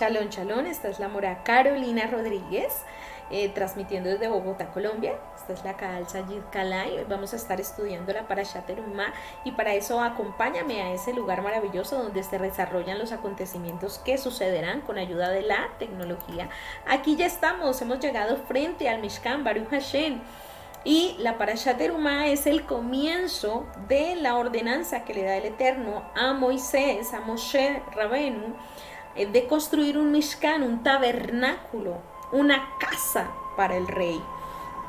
Chalón, chalón, esta es la mora Carolina Rodríguez, transmitiendo desde Bogotá, Colombia. Esta es la Kaal Sayid Kalai. Hoy vamos a estar estudiando la Parashat Terumá y para eso acompáñame a ese lugar maravilloso donde se desarrollan los acontecimientos que sucederán con ayuda de la tecnología. Aquí ya estamos, hemos llegado frente al Mishkan Baruch Hashem. Y la Parashat Terumá es el comienzo de la ordenanza que le da el Eterno a Moisés, a Moshe Rabenu, de construir un Mishkan, un tabernáculo, una casa para el rey.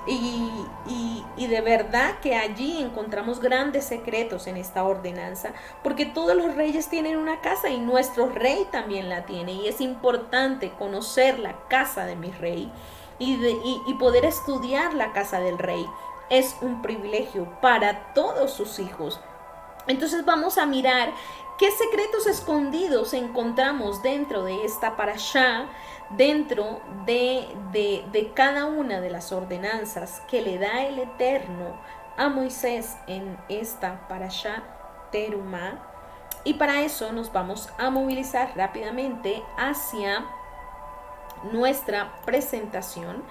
Y de verdad que allí encontramos grandes secretos en esta ordenanza, porque todos los reyes tienen una casa y nuestro rey también la tiene, y es importante conocer la casa de mi rey y poder estudiar la casa del rey. Es un privilegio para todos sus hijos. Entonces vamos a mirar qué secretos escondidos encontramos dentro de esta parashá, dentro de cada una de las ordenanzas que le da el Eterno a Moisés en esta parashá Terumá. Y para eso nos vamos a movilizar rápidamente hacia nuestra presentación.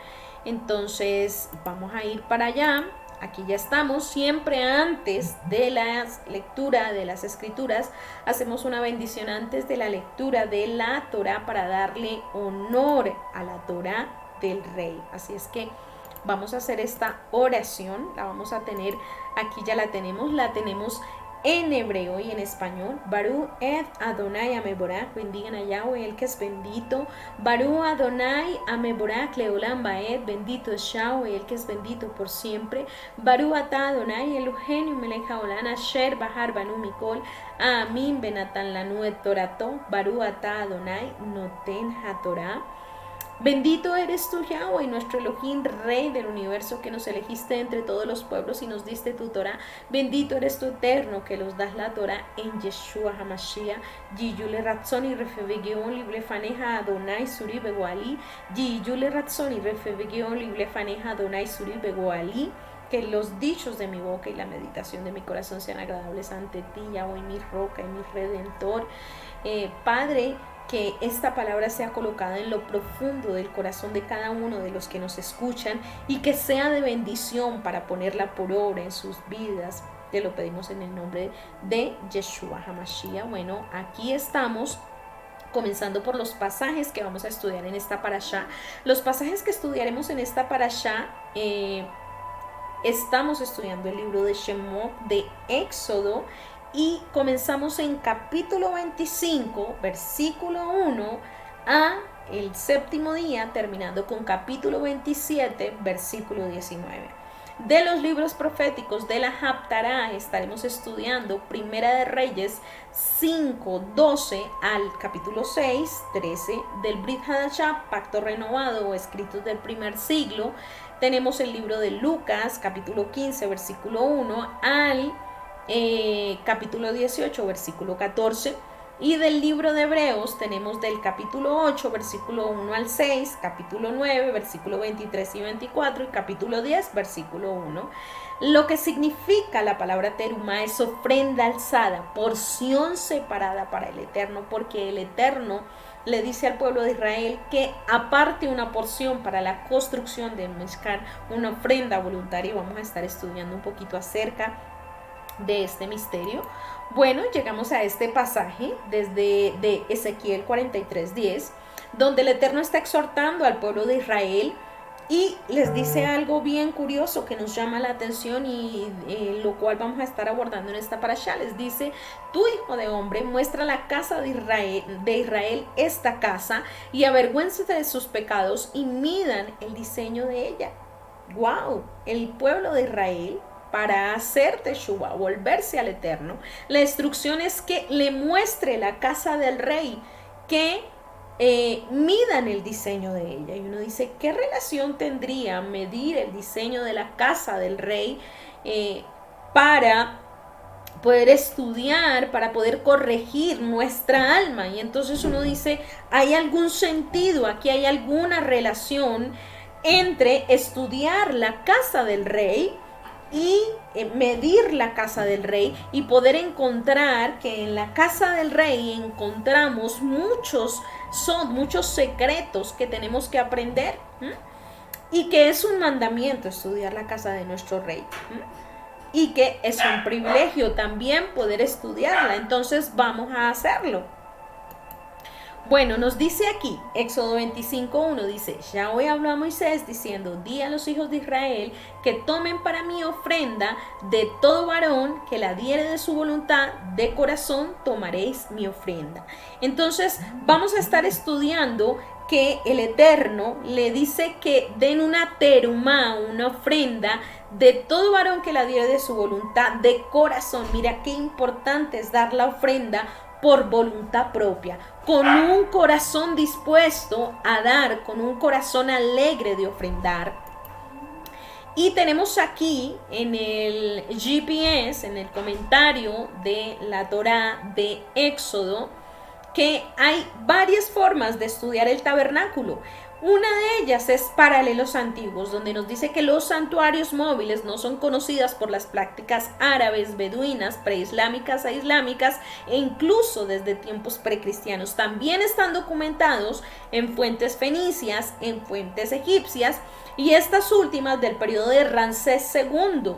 Entonces vamos a ir para allá. Aquí ya estamos. Siempre antes de la lectura de las escrituras hacemos una bendición antes de la lectura de la Torá para darle honor a la Torá del rey. Así es que vamos a hacer esta oración. La vamos a tener, aquí ya la tenemos en hebreo y en español. Baruch et Adonai Ameborach, bendigan a Yahweh, el que es bendito. Baruch Adonai Ameborach leolam baed, bendito es Yahweh, el que es bendito por siempre. Baruch atah Adonai Eloheinu melech haolam asher bahar banu mikol, amin benatan lanu et torato. Baruch atah Adonai noten hatorah. Bendito eres tú, Yahweh, nuestro Elohim, Rey del universo, que nos elegiste entre todos los pueblos y nos diste tu Torah. Bendito eres tú, Eterno, que nos das la Torah en Yeshua HaMashiach. Yiyule Ratzoni Refebegeon Liblefaneja Adonai Suri Begoali. Yiyule Ratzoni Refebegeon Liblefaneja Adonai Suri Begoali. Que los dichos de mi boca y la meditación de mi corazón sean agradables ante ti, Yahweh, mi roca y mi redentor. Padre, que esta palabra sea colocada en lo profundo del corazón de cada uno de los que nos escuchan y que sea de bendición para ponerla por obra en sus vidas. Te lo pedimos en el nombre de Yeshua HaMashiach. Bueno, aquí estamos comenzando por los pasajes que vamos a estudiar en esta parashá. Los pasajes que estudiaremos en esta parashá, estamos estudiando el libro de Shemot, de Éxodo, y comenzamos en capítulo 25, versículo 1 a el séptimo día, terminando con capítulo 27, versículo 19. De los libros proféticos de la Haftará estaremos estudiando Primera de Reyes 5, 12 al capítulo 6, 13 del Brit Hadashah, Pacto Renovado o Escritos del Primer Siglo. Tenemos el libro de Lucas, capítulo 15, versículo 1 al capítulo 18, versículo 14, y del libro de Hebreos tenemos del capítulo 8, versículo 1 al 6, capítulo 9, versículo 23 y 24, y capítulo 10, versículo 1. Lo que significa la palabra terumá es ofrenda alzada, porción separada para el Eterno, porque el Eterno le dice al pueblo de Israel que aparte una porción para la construcción del Mishkan, una ofrenda voluntaria. Vamos a estar estudiando un poquito acerca de este misterio. Bueno, llegamos a este pasaje desde de Ezequiel 43:10, donde el Eterno está exhortando al pueblo de Israel y les dice algo bien curioso que nos llama la atención y lo cual vamos a estar abordando en esta parashá. Les dice: tú, hijo de hombre, muestra la casa de Israel esta casa y avergüénzate de sus pecados y midan el diseño de ella. ¡Wow! El pueblo de Israel, para hacer teshuva, volverse al Eterno, la instrucción es que le muestre la casa del rey, que midan el diseño de ella. Y uno dice, ¿qué relación tendría medir el diseño de la casa del rey para poder estudiar, para poder corregir nuestra alma? Y entonces uno dice, ¿hay algún sentido? Aquí hay alguna relación entre estudiar la casa del rey y medir la casa del rey y poder encontrar que en la casa del rey encontramos muchos Son muchos secretos que tenemos que aprender. Y que es un mandamiento estudiar la casa de nuestro rey. Y que es un privilegio también poder estudiarla. Entonces vamos a hacerlo. Bueno, nos dice aquí, Éxodo 25:1 dice, Yahweh habló a Moisés diciendo, di a los hijos de Israel que tomen para mí ofrenda de todo varón que la diere de su voluntad, de corazón tomaréis mi ofrenda. Entonces vamos a estar estudiando que el Eterno le dice que den una terumá, una ofrenda de todo varón que la diere de su voluntad, de corazón. Mira qué importante es dar la ofrenda por voluntad propia, con un corazón dispuesto a dar, con un corazón alegre de ofrendar. Y tenemos aquí en el GPS, en el comentario de la Torá de Éxodo, que hay varias formas de estudiar el tabernáculo. Una de ellas es Paralelos Antiguos, donde nos dice que los santuarios móviles no son conocidas por las prácticas árabes, beduinas, preislámicas e islámicas, e incluso desde tiempos precristianos. También están documentados en fuentes fenicias, en fuentes egipcias, y estas últimas del periodo de Ramsés II.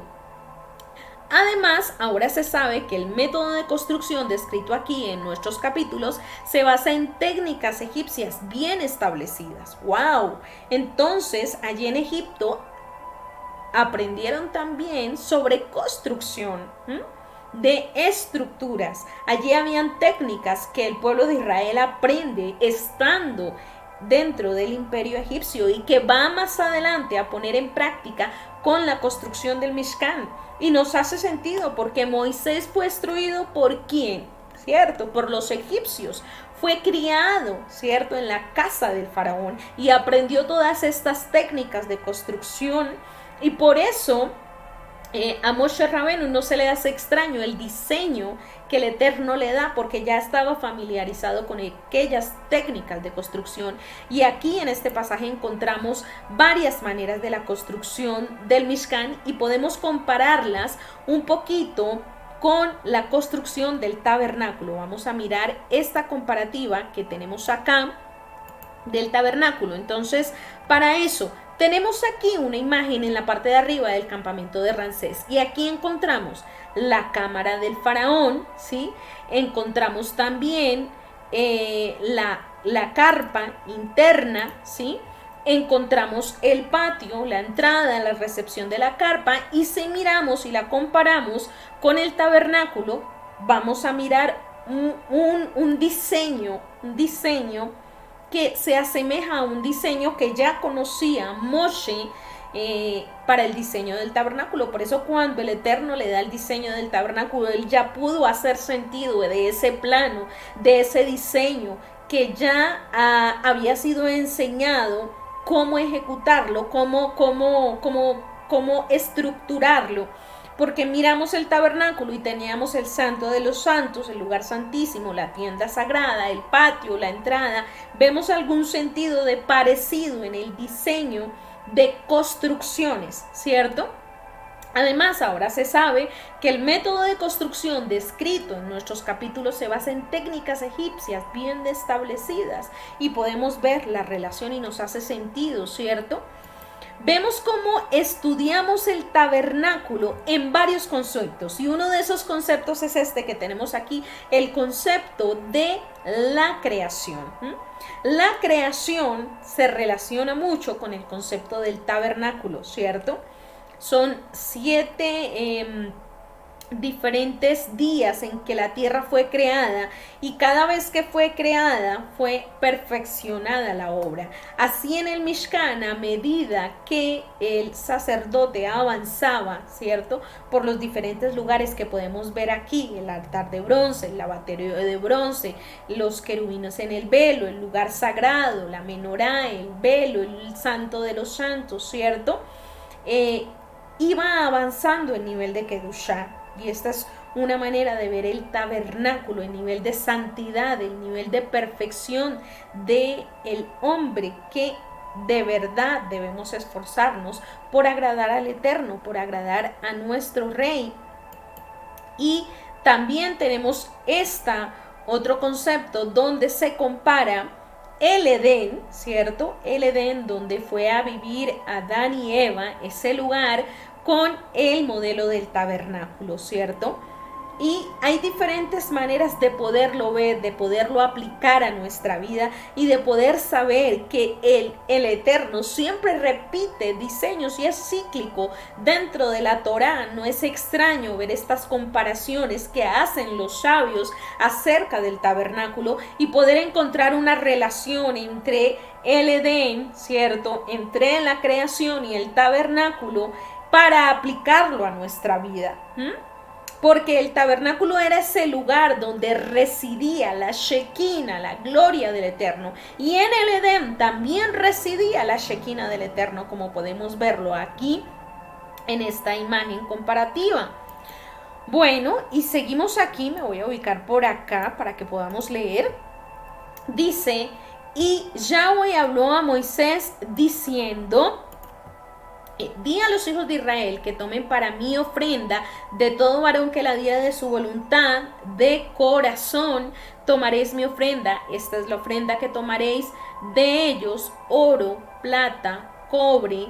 Además, ahora se sabe que el método de construcción descrito aquí en nuestros capítulos se basa en técnicas egipcias bien establecidas. ¡Wow! Entonces, allí en Egipto aprendieron también sobre construcción de estructuras. Allí habían técnicas que el pueblo de Israel aprende estando dentro del imperio egipcio y que va más adelante a poner en práctica con la construcción del Mishkan. Y nos hace sentido porque Moisés fue instruido por ¿quién? ¿Cierto? Por los egipcios. Fue criado, ¿cierto? En la casa del faraón y aprendió todas estas técnicas de construcción. Y por eso a Moshe Rabenu no se le hace extraño el diseño que el Eterno le da, porque ya estaba familiarizado con aquellas técnicas de construcción. Y aquí en este pasaje encontramos varias maneras de la construcción del Mishkan y podemos compararlas un poquito con la construcción del tabernáculo. Vamos a mirar esta comparativa que tenemos acá del tabernáculo. Entonces, para eso tenemos aquí una imagen en la parte de arriba del campamento de Ramsés y aquí encontramos la cámara del faraón, ¿sí? Encontramos también la carpa interna, ¿sí? Encontramos el patio, la entrada, la recepción de la carpa, y si miramos y la comparamos con el tabernáculo, vamos a mirar un diseño que se asemeja a un diseño que ya conocía Moshe para el diseño del tabernáculo. Por eso cuando el Eterno le da el diseño del tabernáculo, él ya pudo hacer sentido de ese plano, de ese diseño que ya había sido enseñado, cómo ejecutarlo, cómo estructurarlo. Porque miramos el tabernáculo y teníamos el santo de los santos, el lugar santísimo, la tienda sagrada, el patio, la entrada. Vemos algún sentido de parecido en el diseño de construcciones, ¿cierto? Además, ahora se sabe que el método de construcción descrito en nuestros capítulos se basa en técnicas egipcias bien establecidas y podemos ver la relación y nos hace sentido, ¿cierto? Vemos cómo estudiamos el tabernáculo en varios conceptos y uno de esos conceptos es este que tenemos aquí, el concepto de la creación. La creación se relaciona mucho con el concepto del tabernáculo, ¿cierto? Son 7 diferentes días en que la tierra fue creada y cada vez que fue creada fue perfeccionada la obra. Así en el Mishkan, a medida que el sacerdote avanzaba, ¿cierto? Por los diferentes lugares que podemos ver aquí, el altar de bronce, el lavatorio de bronce, los querubines en el velo, el lugar sagrado, la menorá, el velo, el santo de los santos, ¿cierto? Iba avanzando el nivel de Kedushá. Y esta es una manera de ver el tabernáculo, el nivel de santidad, el nivel de perfección del hombre, que de verdad debemos esforzarnos por agradar al Eterno, por agradar a nuestro Rey. Y también tenemos otro concepto donde se compara el Edén, ¿cierto? El Edén donde fue a vivir Adán y Eva, ese lugar, con el modelo del tabernáculo, ¿cierto? Y hay diferentes maneras de poderlo ver, de poderlo aplicar a nuestra vida y de poder saber que el Eterno siempre repite diseños y es cíclico dentro de la Torá. No es extraño ver estas comparaciones que hacen los sabios acerca del tabernáculo y poder encontrar una relación entre el Edén, ¿cierto? Entre la creación y el tabernáculo para aplicarlo a nuestra vida. Porque el tabernáculo era ese lugar donde residía la Shekinah, la gloria del Eterno. Y en el Edén también residía la Shekinah del Eterno, como podemos verlo aquí en esta imagen comparativa. Bueno, y seguimos aquí, me voy a ubicar por acá para que podamos leer. Dice, y Yahweh habló a Moisés diciendo: di a los hijos de Israel que tomen para mí ofrenda de todo varón que la diera de su voluntad, de corazón tomaréis mi ofrenda. Esta es la ofrenda que tomaréis de ellos: oro, plata, cobre,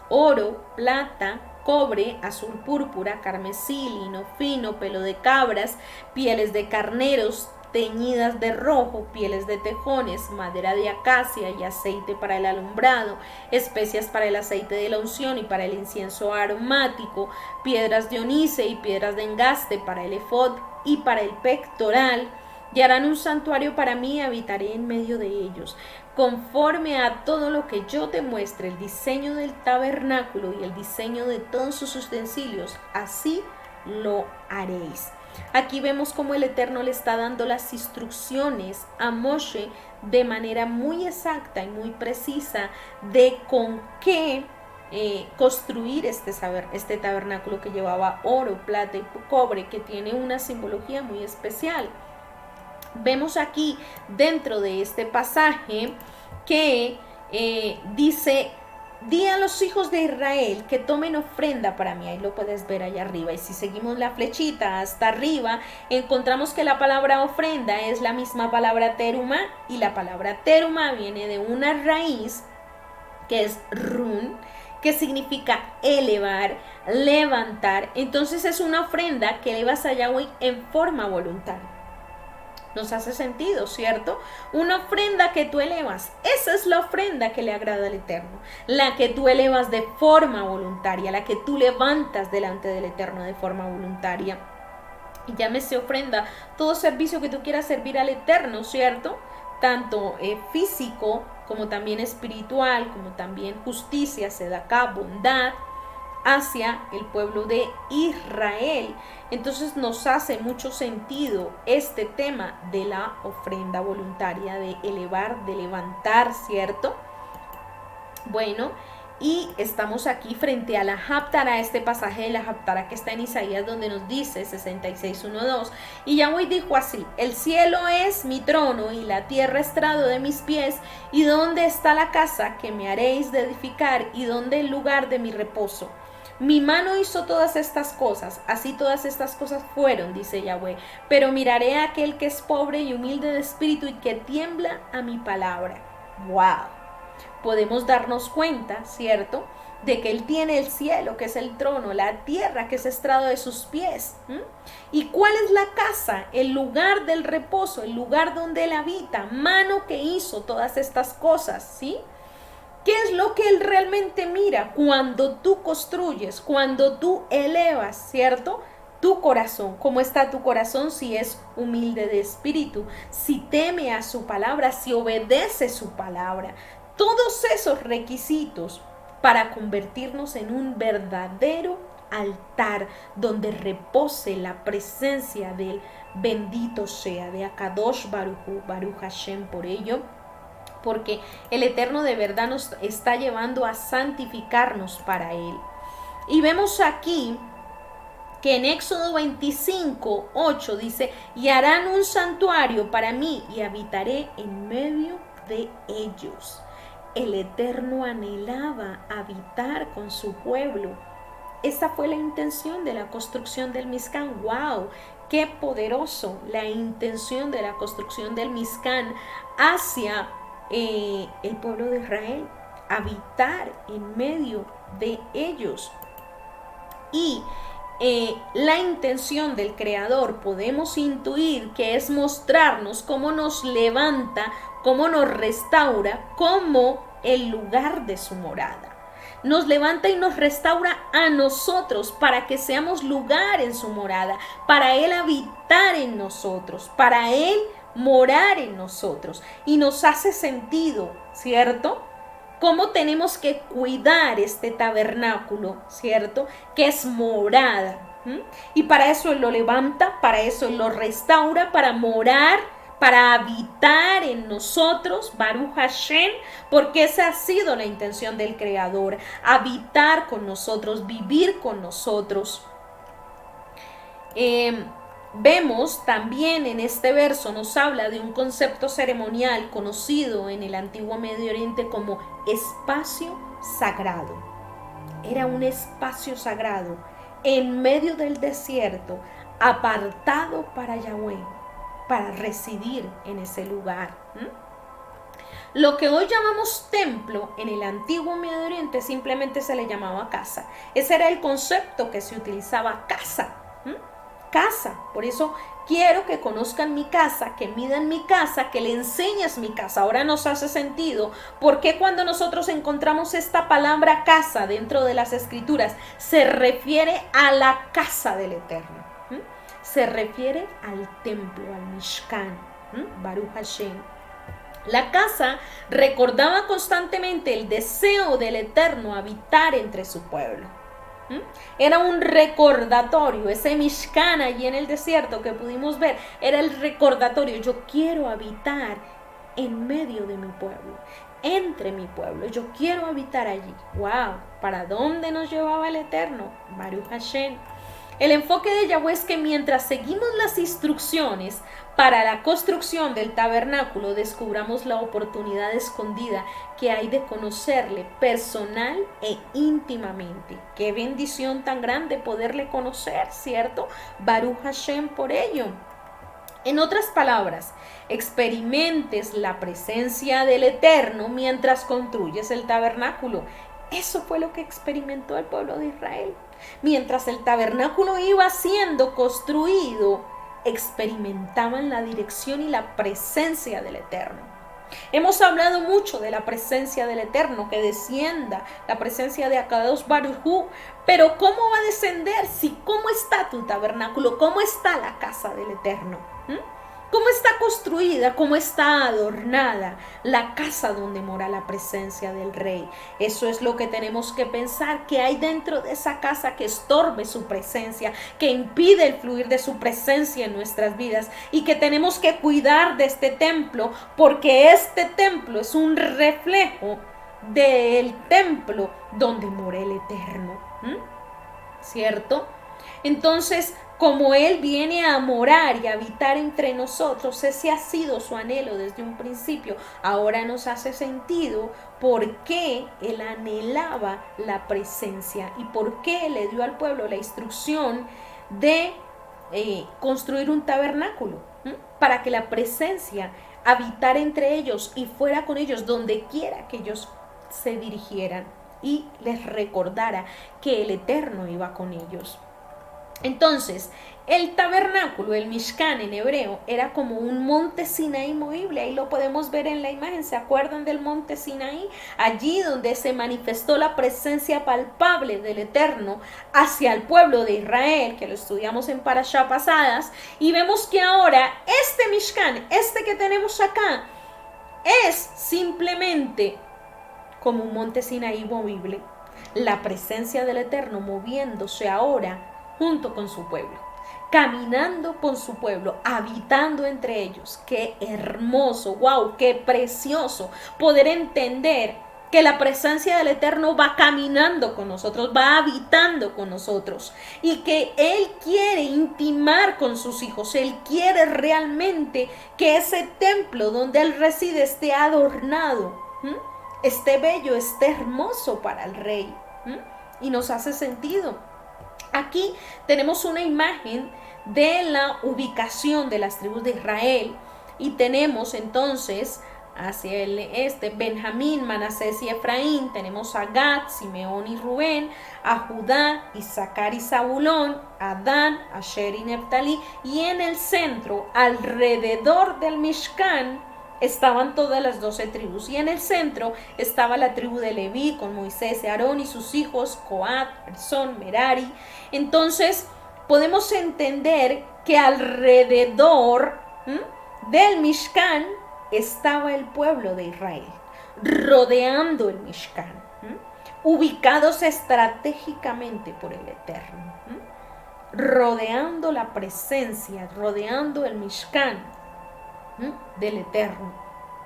oro, plata, cobre, azul púrpura, carmesí, lino fino, pelo de cabras, pieles de carneros teñidas de rojo, pieles de tejones, madera de acacia y aceite para el alumbrado, especias para el aceite de la unción y para el incienso aromático, piedras de onice y piedras de engaste para el efod y para el pectoral. Y harán un santuario para mí y habitaré en medio de ellos. Conforme a todo lo que yo te muestre, el diseño del tabernáculo y el diseño de todos sus utensilios, así lo haréis. Aquí vemos cómo el Eterno le está dando las instrucciones a Moshe de manera muy exacta y muy precisa de con qué construir este tabernáculo que llevaba oro, plata y cobre, que tiene una simbología muy especial. Vemos aquí dentro de este pasaje que dice: di a los hijos de Israel que tomen ofrenda para mí. Ahí lo puedes ver allá arriba. Y si seguimos la flechita hasta arriba, encontramos que la palabra ofrenda es la misma palabra teruma. Y la palabra teruma viene de una raíz que es run, que significa elevar, levantar. Entonces es una ofrenda que elevas a Yahweh en forma voluntaria. Nos hace sentido, ¿cierto? Una ofrenda que tú elevas, esa es la ofrenda que le agrada al Eterno, la que tú elevas de forma voluntaria, la que tú levantas delante del Eterno de forma voluntaria. Y llámese ofrenda todo servicio que tú quieras servir al Eterno, ¿cierto? Tanto físico como también espiritual, como también justicia, sedacá, bondad hacia el pueblo de Israel. Entonces nos hace mucho sentido este tema de la ofrenda voluntaria, de elevar, de levantar, ¿cierto? Bueno, y estamos aquí frente a la Haftará, este pasaje de la Haftará que está en Isaías, donde nos dice 66:1-2, y Yahweh dijo así: el cielo es mi trono y la tierra estrado de mis pies, y dónde está la casa que me haréis de edificar, y dónde el lugar de mi reposo. Mi mano hizo todas estas cosas, así todas estas cosas fueron, dice Yahweh, pero miraré a aquel que es pobre y humilde de espíritu y que tiembla a mi palabra. ¡Wow! Podemos darnos cuenta, ¿cierto?, de que Él tiene el cielo, que es el trono, la tierra, que es estrado de sus pies. ¿Y cuál es la casa? El lugar del reposo, el lugar donde Él habita, mano que hizo todas estas cosas, ¿sí? ¿Qué es lo que Él realmente mira cuando tú construyes, cuando tú elevas, ¿cierto?, tu corazón? ¿Cómo está tu corazón? Si es humilde de espíritu, si teme a su palabra, si obedece su palabra. Todos esos requisitos para convertirnos en un verdadero altar donde repose la presencia del bendito sea, de Akadosh Baruj Hu, Baruch Hashem, por ello, porque el Eterno de verdad nos está llevando a santificarnos para Él. Y vemos aquí que en Éxodo 25:8 dice: y harán un santuario para mí y habitaré en medio de ellos. El Eterno anhelaba habitar con su pueblo Esa fue la intención de la construcción del Mishkan. ¡Wow! ¡Qué poderoso! La intención de la construcción del Mishkan hacia el pueblo de Israel. Habitar en medio de ellos. Y la intención del Creador podemos intuir que es mostrarnos cómo nos levanta, cómo nos restaura, como el lugar de su morada. Nos levanta y nos restaura a nosotros para que seamos lugar en su morada, para Él habitar en nosotros, para Él morar en nosotros. Y nos hace sentido, ¿cierto? Cómo tenemos que cuidar este tabernáculo, ¿cierto? Que es morada. Y para eso Él lo levanta, para eso Él lo restaura, para morar, para habitar en nosotros, Baruch Hashem, porque esa ha sido la intención del Creador, habitar con nosotros, vivir con nosotros. Vemos también en este verso, nos habla de un concepto ceremonial conocido en el antiguo Medio Oriente como espacio sagrado. Era un espacio sagrado en medio del desierto, apartado para Yahweh, para residir en ese lugar. Lo que hoy llamamos templo, en el antiguo Medio Oriente simplemente se le llamaba casa. Ese era el concepto que se utilizaba, casa. Casa, por eso quiero que conozcan mi casa, que midan mi casa, que le enseñes mi casa. Ahora nos hace sentido porque cuando nosotros encontramos esta palabra casa dentro de las escrituras, se refiere a la casa del Eterno. Se refiere al templo, al Mishkan, Baruch Hashem. La casa recordaba constantemente el deseo del Eterno habitar entre su pueblo. Era un recordatorio, ese Mishkan allí en el desierto que pudimos ver, era el recordatorio, yo quiero habitar en medio de mi pueblo, entre mi pueblo, yo quiero habitar allí. ¡Wow! ¿Para dónde nos llevaba el Eterno? Baruch Hashem. El enfoque de Yahweh es que mientras seguimos las instrucciones para la construcción del tabernáculo, descubramos la oportunidad escondida que hay de conocerle personal e íntimamente. Qué bendición tan grande poderle conocer, ¿cierto? Baruch Hashem por ello. En otras palabras, experimentes la presencia del Eterno mientras construyes el tabernáculo. Eso fue lo que experimentó el pueblo de Israel. Mientras el tabernáculo iba siendo construido, experimentaban la dirección y la presencia del Eterno. Hemos hablado mucho de la presencia del Eterno, que descienda, la presencia de Akadosh Baruj Hu, pero ¿cómo va a descender? ¿Cómo está tu tabernáculo? ¿Cómo está la casa del Eterno? ¿Cómo está construida? ¿Cómo está adornada la casa donde mora la presencia del Rey? Eso es lo que tenemos que pensar, que hay dentro de esa casa que estorbe su presencia, que impide el fluir de su presencia en nuestras vidas, y que tenemos que cuidar de este templo, porque este templo es un reflejo del templo donde mora el Eterno. ¿Cierto? Entonces, como Él viene a morar y a habitar entre nosotros, ese ha sido su anhelo desde un principio. Ahora nos hace sentido por qué Él anhelaba la presencia y por qué le dio al pueblo la instrucción de construir un tabernáculo, para que la presencia habitara entre ellos y fuera con ellos donde quiera que ellos se dirigieran, y les recordara que el Eterno iba con ellos. Entonces, el tabernáculo, el Mishkan en hebreo, era como un monte Sinaí movible. Ahí lo podemos ver en la imagen. ¿Se acuerdan del monte Sinaí? Allí donde se manifestó la presencia palpable del Eterno hacia el pueblo de Israel, que lo estudiamos en Parashá pasadas. Y vemos que ahora este Mishkan, este que tenemos acá, es simplemente como un monte Sinaí movible. La presencia del Eterno moviéndose ahora junto con su pueblo, caminando con su pueblo, habitando entre ellos. Qué hermoso, wow, qué precioso poder entender que la presencia del Eterno va caminando con nosotros, va habitando con nosotros, y que Él quiere intimar con sus hijos. Él quiere realmente que ese templo donde Él reside esté adornado, esté bello, esté hermoso para el Rey. Y nos hace sentido. Aquí tenemos una imagen de la ubicación de las tribus de Israel y tenemos entonces hacia el este Benjamín, Manasés y Efraín, tenemos a Gad, Simeón y Rubén, a Judá, Isaacar y Zabulón, a Dan, Asher y Neftalí, y en el centro, alrededor del Mishkan, estaban todas las 12 tribus, y en el centro estaba la tribu de Leví con Moisés, Aarón y sus hijos, Coat, Gersón, Merari. Entonces podemos entender que alrededor del Mishkan estaba el pueblo de Israel, rodeando el Mishkan, ubicados estratégicamente por el Eterno, rodeando la presencia, rodeando el Mishkan del Eterno.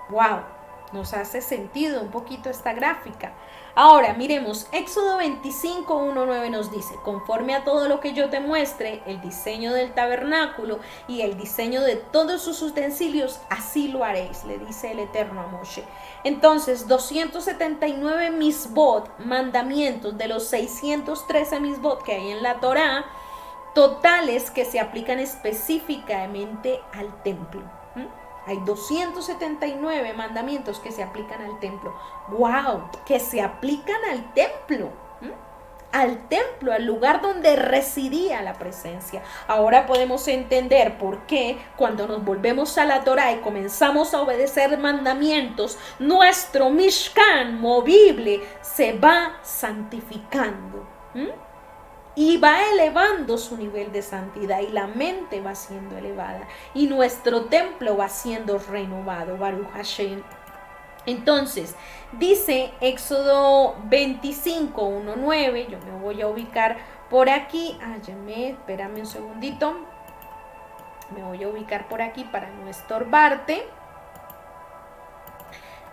¡Wow! Nos hace sentido un poquito esta gráfica. Ahora miremos, Éxodo 25, 1-9 nos dice: conforme a todo lo que yo te muestre, el diseño del tabernáculo y el diseño de todos sus utensilios, así lo haréis, le dice el Eterno a Moshe. Entonces, 279 misbot, mandamientos de los 613 misbot que hay en la Torá, totales que se aplican específicamente al templo. Hay 279 mandamientos que se aplican al templo. ¡Wow! Que se aplican al templo. Al templo, al lugar donde residía la presencia. Ahora podemos entender por qué cuando nos volvemos a la Torá y comenzamos a obedecer mandamientos, nuestro Mishkan movible se va santificando. Y va elevando su nivel de santidad y la mente va siendo elevada y nuestro templo va siendo renovado. Baruch Hashem. Entonces, dice Éxodo 25, 1-9, yo me voy a ubicar por aquí. Espérame un segundito. Me voy a ubicar por aquí para no estorbarte.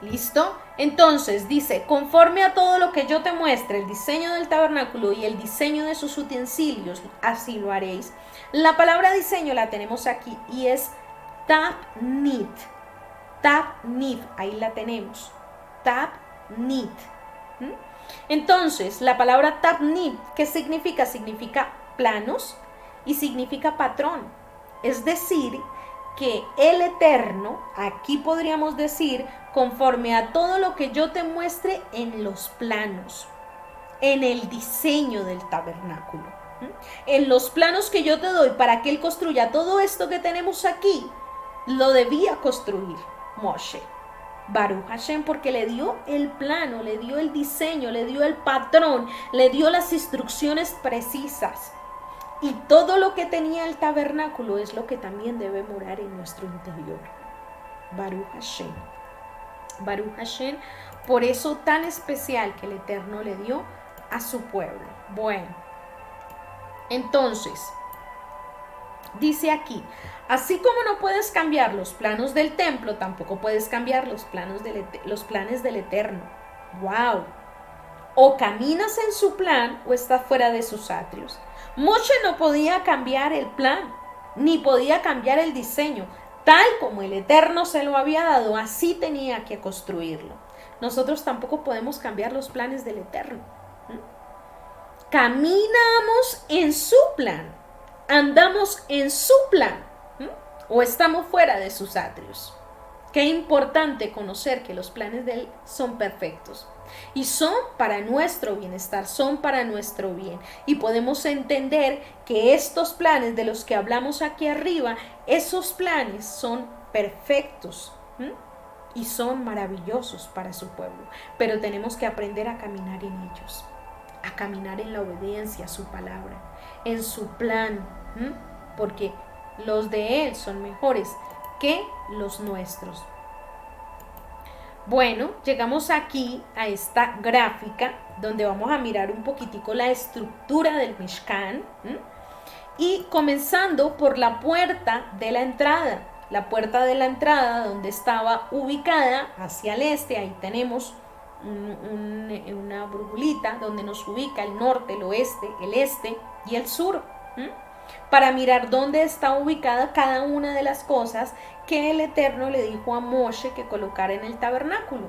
¿Listo? Entonces dice: conforme a todo lo que yo te muestre, el diseño del tabernáculo y el diseño de sus utensilios, así lo haréis. La palabra diseño la tenemos aquí y es tabnit. Tabnit, ahí la tenemos. Tabnit. Entonces, la palabra tabnit, ¿qué significa? Significa planos y significa patrón. Es decir, que el Eterno, aquí podríamos decir, conforme a todo lo que yo te muestre en los planos, en el diseño del tabernáculo, en los planos que yo te doy para que Él construya todo esto que tenemos aquí, lo debía construir Moshe. Baruch Hashem, porque le dio el plano, le dio el diseño, le dio el patrón, le dio las instrucciones precisas. Y todo lo que tenía el tabernáculo es lo que también debe morar en nuestro interior. Baruch Hashem. Baruch Hashem, por eso tan especial que el Eterno le dio a su pueblo. Bueno, entonces, dice aquí: así como no puedes cambiar los planos del templo, tampoco puedes cambiar los planes del Eterno. ¡Wow! O caminas en su plan o estás fuera de sus atrios. Moshe no podía cambiar el plan, ni podía cambiar el diseño. Tal como el Eterno se lo había dado, así tenía que construirlo. Nosotros tampoco podemos cambiar los planes del Eterno. Caminamos en su plan, andamos en su plan, o estamos fuera de sus atrios. Qué importante conocer que los planes de Él son perfectos y son para nuestro bienestar, son para nuestro bien. Y podemos entender que estos planes de los que hablamos aquí arriba, esos planes son perfectos y son maravillosos para su pueblo. Pero tenemos que aprender a caminar en ellos, a caminar en la obediencia a su palabra, en su plan, porque los de Él son mejores que los nuestros. Bueno, llegamos aquí a esta gráfica donde vamos a mirar un poquitico la estructura del Mishkan y comenzando por la puerta de la entrada. La puerta de la entrada donde estaba ubicada hacia el este, ahí tenemos una brujulita donde nos ubica el norte, el oeste, el este y el sur. Para mirar dónde está ubicada cada una de las cosas que el Eterno le dijo a Moshe que colocara en el tabernáculo.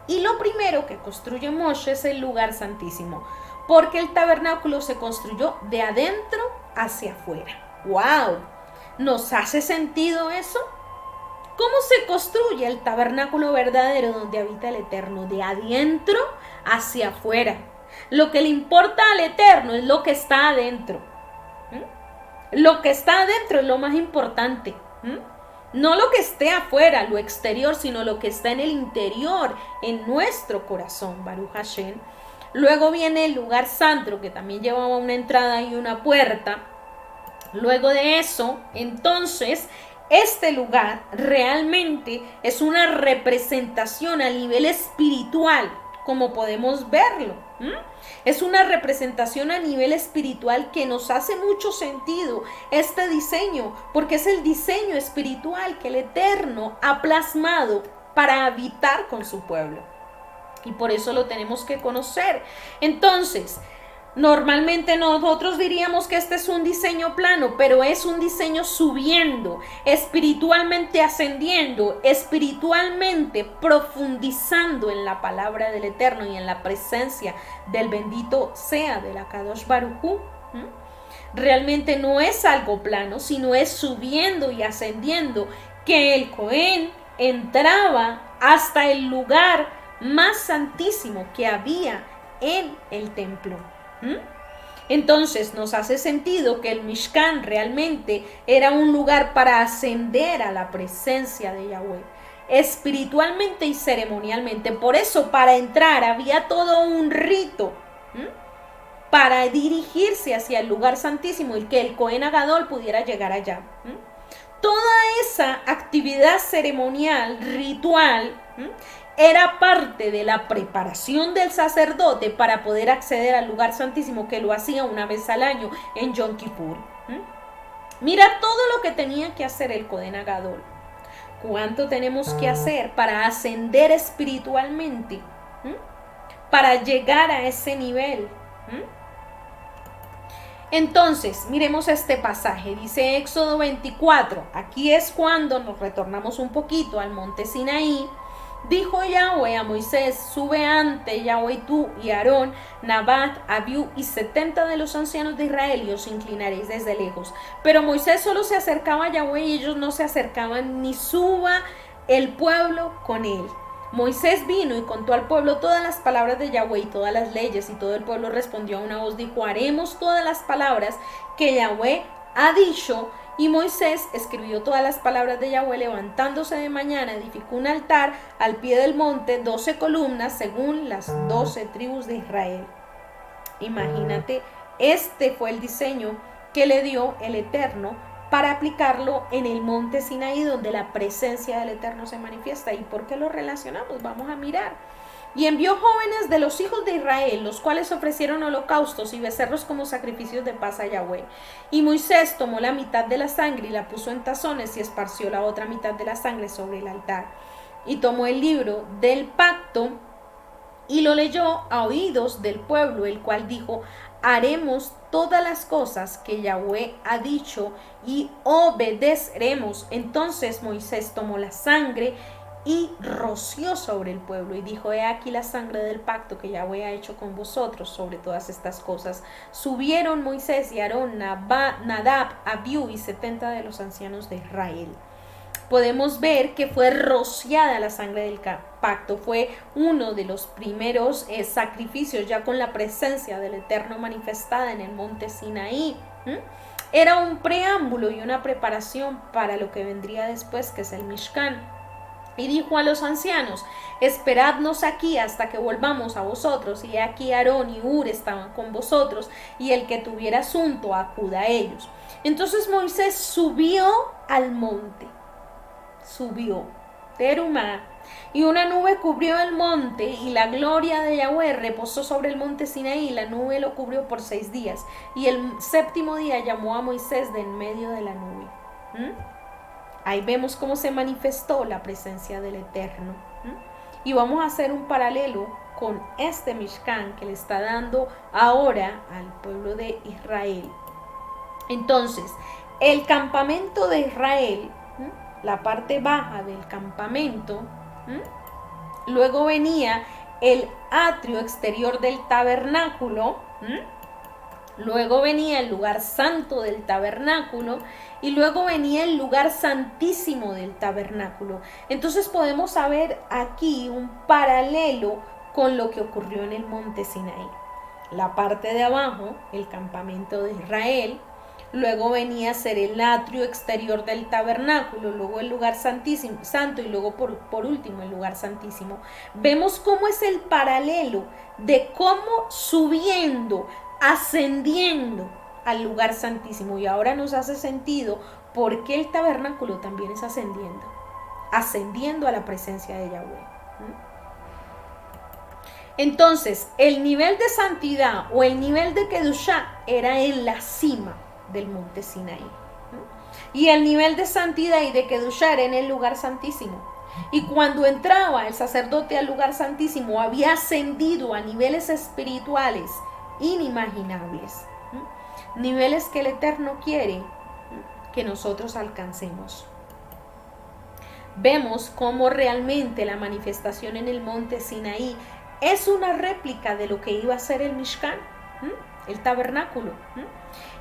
Y lo primero que construye Moshe es el lugar santísimo. porque el tabernáculo se construyó de adentro hacia afuera. ¡Wow! ¿Nos hace sentido eso? ¿Cómo se construye el tabernáculo verdadero donde habita el Eterno? De adentro hacia afuera. Lo que le importa al Eterno es lo que está adentro. Lo que está adentro es lo más importante. No lo que esté afuera, lo exterior, sino lo que está en el interior, en nuestro corazón, Baruch Hashem. Luego viene el lugar santo, que también llevaba una entrada y una puerta. Luego de eso, entonces, este lugar realmente es una representación a nivel espiritual, como podemos verlo. Es una representación a nivel espiritual que nos hace mucho sentido este diseño, porque es el diseño espiritual que el Eterno ha plasmado para habitar con su pueblo. Y por eso lo tenemos que conocer. Entonces, normalmente nosotros diríamos que este es un diseño plano, pero es un diseño subiendo, espiritualmente ascendiendo, espiritualmente profundizando en la palabra del Eterno y en la presencia del bendito sea de la Kadosh Baruj Hu. Realmente no es algo plano, sino es subiendo y ascendiendo, que el Cohen entraba hasta el lugar más santísimo que había en el templo. Entonces nos hace sentido que el Mishkan realmente era un lugar para ascender a la presencia de Yahweh, espiritualmente y ceremonialmente. Por eso para entrar había todo un rito para dirigirse hacia el lugar santísimo y que el Cohen Agadol pudiera llegar allá. Toda esa actividad ceremonial, ritual, era parte de la preparación del sacerdote para poder acceder al lugar santísimo, que lo hacía una vez al año en Yom Kippur. Mira todo lo que tenía que hacer el Cohen Agadol. ¿Cuánto tenemos que hacer para ascender espiritualmente? Para llegar a ese nivel. Entonces, miremos este pasaje, dice Éxodo 24, aquí es cuando nos retornamos un poquito al monte Sinaí. Dijo Yahweh a Moisés, sube ante Yahweh tú y Aarón, Nabat, Abiú y 70 de los ancianos de Israel y os inclinaréis desde lejos. Pero Moisés solo se acercaba a Yahweh y ellos no se acercaban, ni suba el pueblo con él. Moisés vino y contó al pueblo todas las palabras de Yahweh y todas las leyes, y todo el pueblo respondió a una voz, dijo, haremos todas las palabras que Yahweh ha dicho. Y Moisés escribió todas las palabras de Yahweh, levantándose de mañana, edificó un altar al pie del monte, 12 columnas, según las 12 tribus de Israel. Imagínate, este fue el diseño que le dio el Eterno para aplicarlo en el monte Sinaí, donde la presencia del Eterno se manifiesta. ¿Y por qué lo relacionamos? Vamos a mirar. Y envió jóvenes de los hijos de Israel, los cuales ofrecieron holocaustos y becerros como sacrificios de paz a Yahweh. Y Moisés tomó la mitad de la sangre y la puso en tazones y esparció la otra mitad de la sangre sobre el altar. Y tomó el libro del pacto y lo leyó a oídos del pueblo, el cual dijo, haremos todas las cosas que Yahweh ha dicho y obedeceremos. Entonces Moisés tomó la sangre y roció sobre el pueblo y dijo, he aquí la sangre del pacto que Yahweh ha hecho con vosotros sobre todas estas cosas. Subieron Moisés y Aarón, Nadab, Abiú y 70 de los ancianos de Israel. Podemos ver que fue rociada la sangre del pacto, fue uno de los primeros sacrificios ya con la presencia del Eterno manifestada en el monte Sinaí. Era un preámbulo y una preparación para lo que vendría después, que es el Mishkan. Y dijo a los ancianos, esperadnos aquí hasta que volvamos a vosotros. Y aquí Aarón y Hur estaban con vosotros, y el que tuviera asunto acuda a ellos. Entonces Moisés subió al monte, subió, Terumá, y una nube cubrió el monte, y la gloria de Yahweh reposó sobre el monte Sinaí, y la nube lo cubrió por 6 días. Y el 7º día llamó a Moisés de en medio de la nube. Ahí vemos cómo se manifestó la presencia del Eterno. Y vamos a hacer un paralelo con este Mishkan que le está dando ahora al pueblo de Israel. Entonces, el campamento de Israel, la parte baja del campamento, luego venía el atrio exterior del tabernáculo, Luego venía el lugar santo del tabernáculo y luego venía el lugar santísimo del tabernáculo. Entonces podemos saber aquí un paralelo con lo que ocurrió en el monte Sinaí. La parte de abajo, el campamento de Israel, luego venía a ser el atrio exterior del tabernáculo, luego el lugar santísimo, santo, y luego por último el lugar santísimo. Vemos cómo es el paralelo de cómo subiendo, ascendiendo al lugar santísimo. Y ahora nos hace sentido por qué el tabernáculo también es ascendiendo a la presencia de Yahweh. Entonces, el nivel de santidad o el nivel de Kedushá era en la cima del monte Sinaí. Y el nivel de santidad y de Kedushá era en el lugar santísimo. Y cuando entraba el sacerdote al lugar santísimo, había ascendido a niveles espirituales inimaginables. Niveles que el Eterno quiere que nosotros alcancemos. Vemos cómo realmente la manifestación en el monte Sinaí es una réplica de lo que iba a ser el Mishkan, el tabernáculo.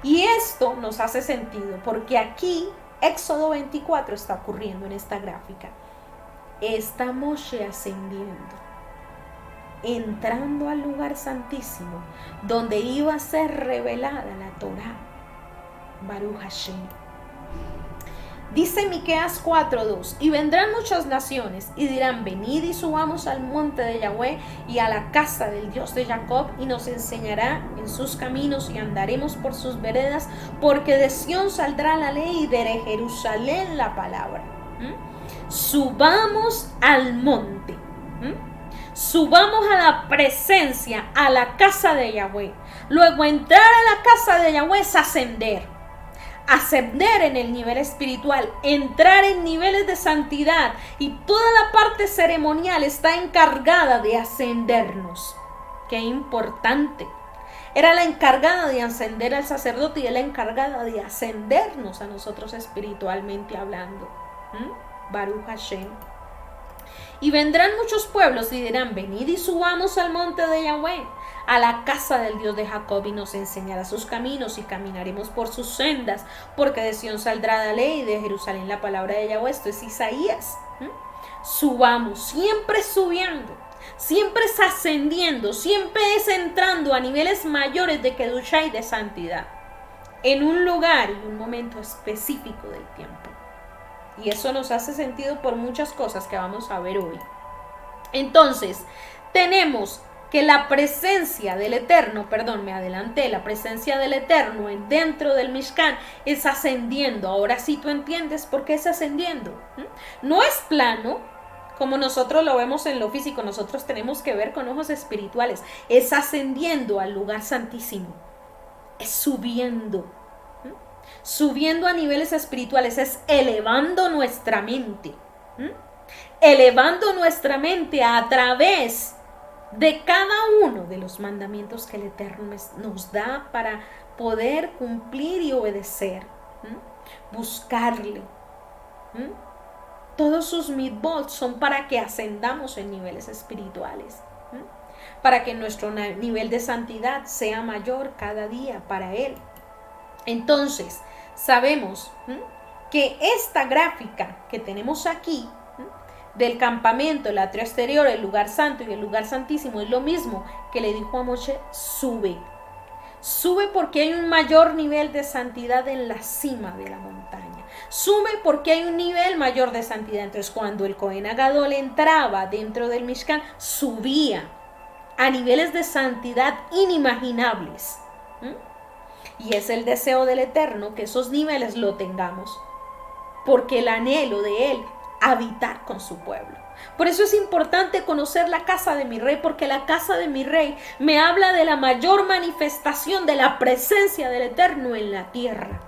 Y esto nos hace sentido porque aquí Éxodo 24 está ocurriendo en esta gráfica. Está Moshe ascendiendo, entrando al lugar santísimo donde iba a ser revelada la Torá. Baruch Hashem. Dice Miqueas 4:2, y vendrán muchas naciones y dirán, venid y subamos al monte de Yahweh y a la casa del Dios de Jacob, y nos enseñará en sus caminos y andaremos por sus veredas, porque de Sión saldrá la ley y de Jerusalén la palabra. Subamos al monte, subamos a la presencia, a la casa de Yahweh. Luego entrar a la casa de Yahweh es ascender en el nivel espiritual, entrar en niveles de santidad, y toda la parte ceremonial está encargada de ascendernos. Qué importante. Era la encargada de ascender al sacerdote y era la encargada de ascendernos a nosotros espiritualmente hablando. Baruch Hashem. Y vendrán muchos pueblos y dirán, venid y subamos al monte de Yahweh, a la casa del Dios de Jacob, y nos enseñará sus caminos y caminaremos por sus sendas, porque de Sión saldrá la ley y de Jerusalén la palabra de Yahweh. Esto es Isaías. Subamos, siempre subiendo, siempre es ascendiendo, siempre es entrando a niveles mayores de Kedushá y de santidad, en un lugar y un momento específico del tiempo. Y eso nos hace sentido por muchas cosas que vamos a ver hoy. Entonces, tenemos que la presencia del Eterno, la presencia del Eterno dentro del Mishkan es ascendiendo. Ahora sí tú entiendes por qué es ascendiendo. No es plano, como nosotros lo vemos en lo físico, nosotros tenemos que ver con ojos espirituales. Es ascendiendo al lugar santísimo. Es subiendo a niveles espirituales, es elevando nuestra mente. Elevando nuestra mente a través de cada uno de los mandamientos que el Eterno nos da para poder cumplir y obedecer, buscarle. Todos sus mitzvot son para que ascendamos en niveles espirituales, para que nuestro nivel de santidad sea mayor cada día para Él. Entonces, sabemos que esta gráfica que tenemos aquí, del campamento, el atrio exterior, el lugar santo y el lugar santísimo, es lo mismo que le dijo a Moshe, sube. Sube porque hay un mayor nivel de santidad en la cima de la montaña. Sube porque hay un nivel mayor de santidad. Entonces, cuando el Cohen Agadol entraba dentro del Mishkan, subía a niveles de santidad inimaginables. Y es el deseo del Eterno que esos niveles lo tengamos, porque el anhelo de Él, habitar con su pueblo. Por eso es importante conocer la casa de mi rey, porque la casa de mi rey me habla de la mayor manifestación de la presencia del Eterno en la tierra.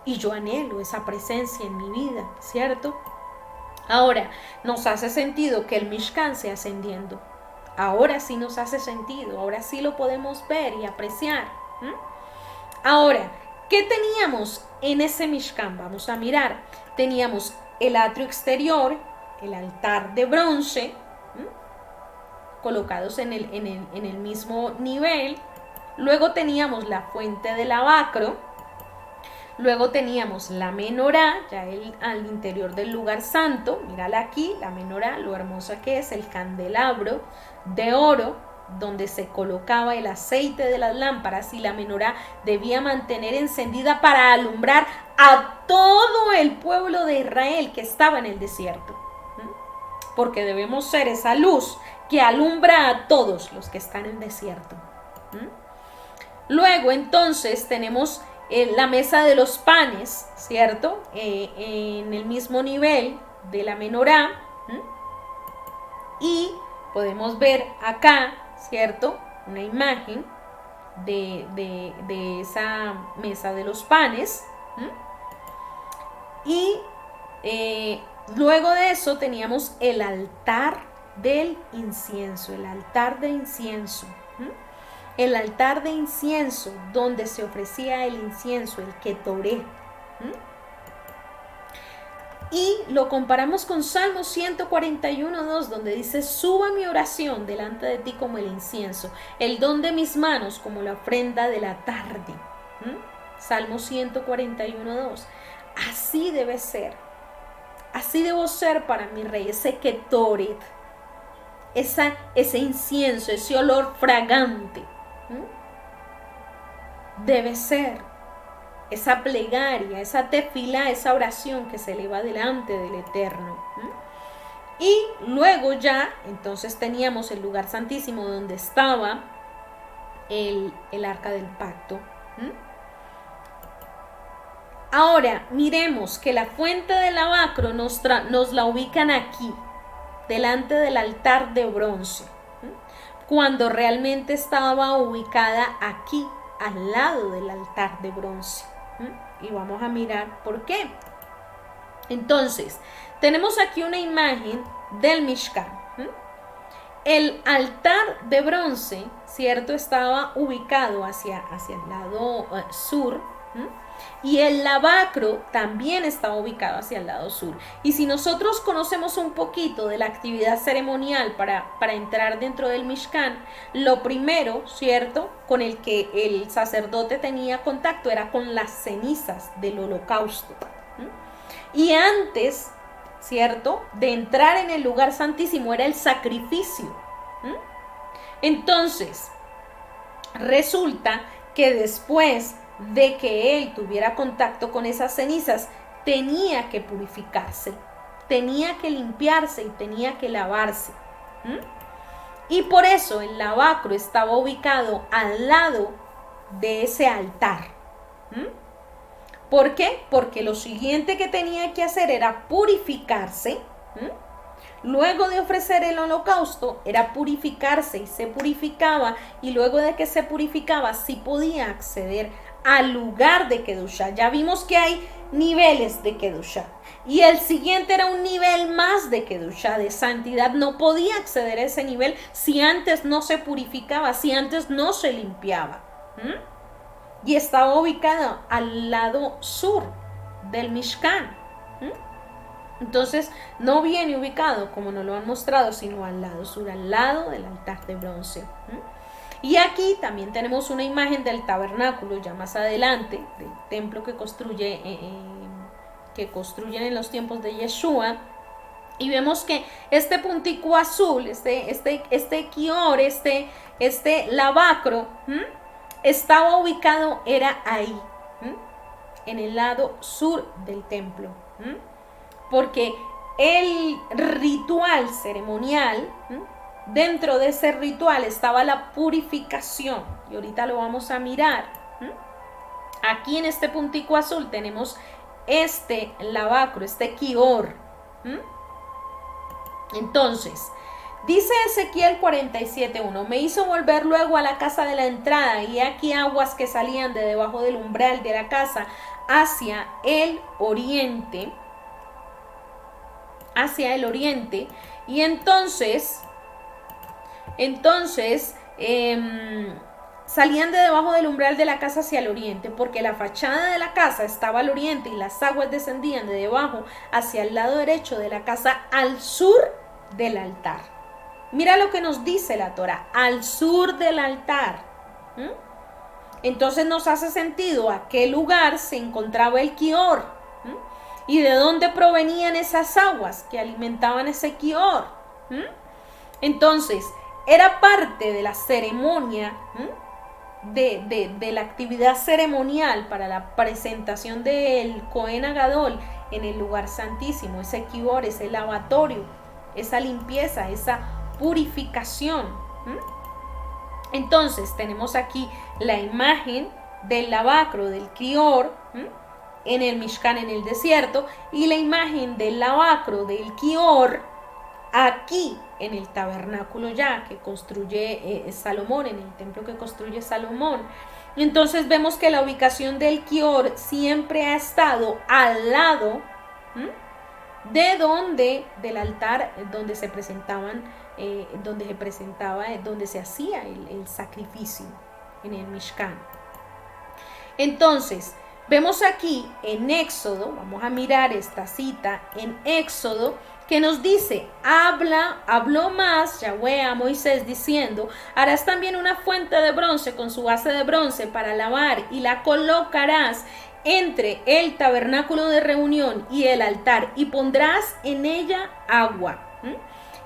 Y yo anhelo esa presencia en mi vida, ¿cierto? Ahora, nos hace sentido que el Mishkan sea ascendiendo. Ahora sí nos hace sentido, ahora sí lo podemos ver y apreciar. Ahora, ¿qué teníamos en ese Mishkan? Vamos a mirar. Teníamos el atrio exterior, el altar de bronce, colocados en el mismo nivel. Luego teníamos la fuente del lavacro. Luego teníamos la menorá, ya al interior del lugar santo. Mírala aquí, la menorá, lo hermosa que es, el candelabro de oro, donde se colocaba el aceite de las lámparas, y la menorá debía mantener encendida para alumbrar a todo el pueblo de Israel que estaba en el desierto. Porque debemos ser esa luz que alumbra a todos los que están en desierto. Luego entonces tenemos la mesa de los panes, ¿cierto? En el mismo nivel de la menorá. Y podemos ver acá, ¿cierto? Una imagen de esa mesa de los panes. Y luego de eso teníamos el altar del incienso, el altar de incienso. El altar de incienso donde se ofrecía el incienso, el Ketoret. Y lo comparamos con Salmo 141:2, donde dice: suba mi oración delante de ti como el incienso, el don de mis manos como la ofrenda de la tarde. Salmo 141:2. Así debe ser. Así debo ser para mi rey, ese Ketoret, ese incienso, ese olor fragante. Debe ser esa plegaria, esa tefilá, esa oración que se eleva delante del Eterno. Y luego ya, entonces teníamos el lugar santísimo donde estaba el arca del pacto. Ahora, miremos que la fuente del lavacro nos la ubican aquí, delante del altar de bronce, cuando realmente estaba ubicada aquí, al lado del altar de bronce. Y vamos a mirar por qué. Entonces, tenemos aquí una imagen del Mishkan. El altar de bronce, ¿cierto? Estaba ubicado hacia el lado sur. Y el lavacro también estaba ubicado hacia el lado sur. Y si nosotros conocemos un poquito de la actividad ceremonial para entrar dentro del Mishkan, lo primero, ¿cierto?, con el que el sacerdote tenía contacto era con las cenizas del holocausto. Y antes, ¿cierto?, de entrar en el lugar santísimo era el sacrificio. Entonces, resulta que después de que él tuviera contacto con esas cenizas, tenía que purificarse, tenía que limpiarse y tenía que lavarse. Y por eso el lavacro estaba ubicado al lado de ese altar. ¿Por qué? Porque lo siguiente que tenía que hacer era purificarse. Luego de ofrecer el holocausto era purificarse, y se purificaba, y luego de que se purificaba sí podía acceder al lugar de Kedushá. Ya vimos que hay niveles de Kedushá, y el siguiente era un nivel más de Kedushá, de santidad. No podía acceder a ese nivel si antes no se purificaba, si antes no se limpiaba. Y estaba ubicado al lado sur del Mishkan. Entonces no viene ubicado como nos lo han mostrado, sino al lado sur, al lado del altar de bronce. Y aquí también tenemos una imagen del tabernáculo ya más adelante, del templo que construyen en los tiempos de Yeshua. Y vemos que este puntico azul, este kior, este lavacro, estaba ubicado, era ahí, en el lado sur del templo. Porque el ritual ceremonial, dentro de ese ritual estaba la purificación, y ahorita lo vamos a mirar. Aquí en este puntico azul tenemos este lavacro, este kior. Entonces, dice Ezequiel 47:1: me hizo volver luego a la casa de la entrada, y aquí aguas que salían de debajo del umbral de la casa hacia el oriente, y entonces salían de debajo del umbral de la casa hacia el oriente, porque la fachada de la casa estaba al oriente y las aguas descendían de debajo hacia el lado derecho de la casa al sur del altar. Mira lo que nos dice la Torá, al sur del altar. Entonces nos hace sentido a qué lugar se encontraba el Kior y de dónde provenían esas aguas que alimentaban ese Kior. Entonces, era parte de la ceremonia, de la actividad ceremonial para la presentación del Cohen Agadol en el lugar santísimo, ese Kior, ese lavatorio, esa limpieza, esa purificación. Entonces tenemos aquí la imagen del lavacro, del Kior, en el Mishkan, en el desierto, y la imagen del lavacro, del Kior, aquí en el tabernáculo ya que construye Salomón, en el templo que construye Salomón. Entonces vemos que la ubicación del Kior siempre ha estado al lado del altar donde se presentaban, donde se hacía el sacrificio en el Mishkan. Entonces vemos aquí en Éxodo, vamos a mirar esta cita en Éxodo, que nos dice, habló más Yahweh a Moisés diciendo, harás también una fuente de bronce con su base de bronce para lavar y la colocarás entre el tabernáculo de reunión y el altar y pondrás en ella agua.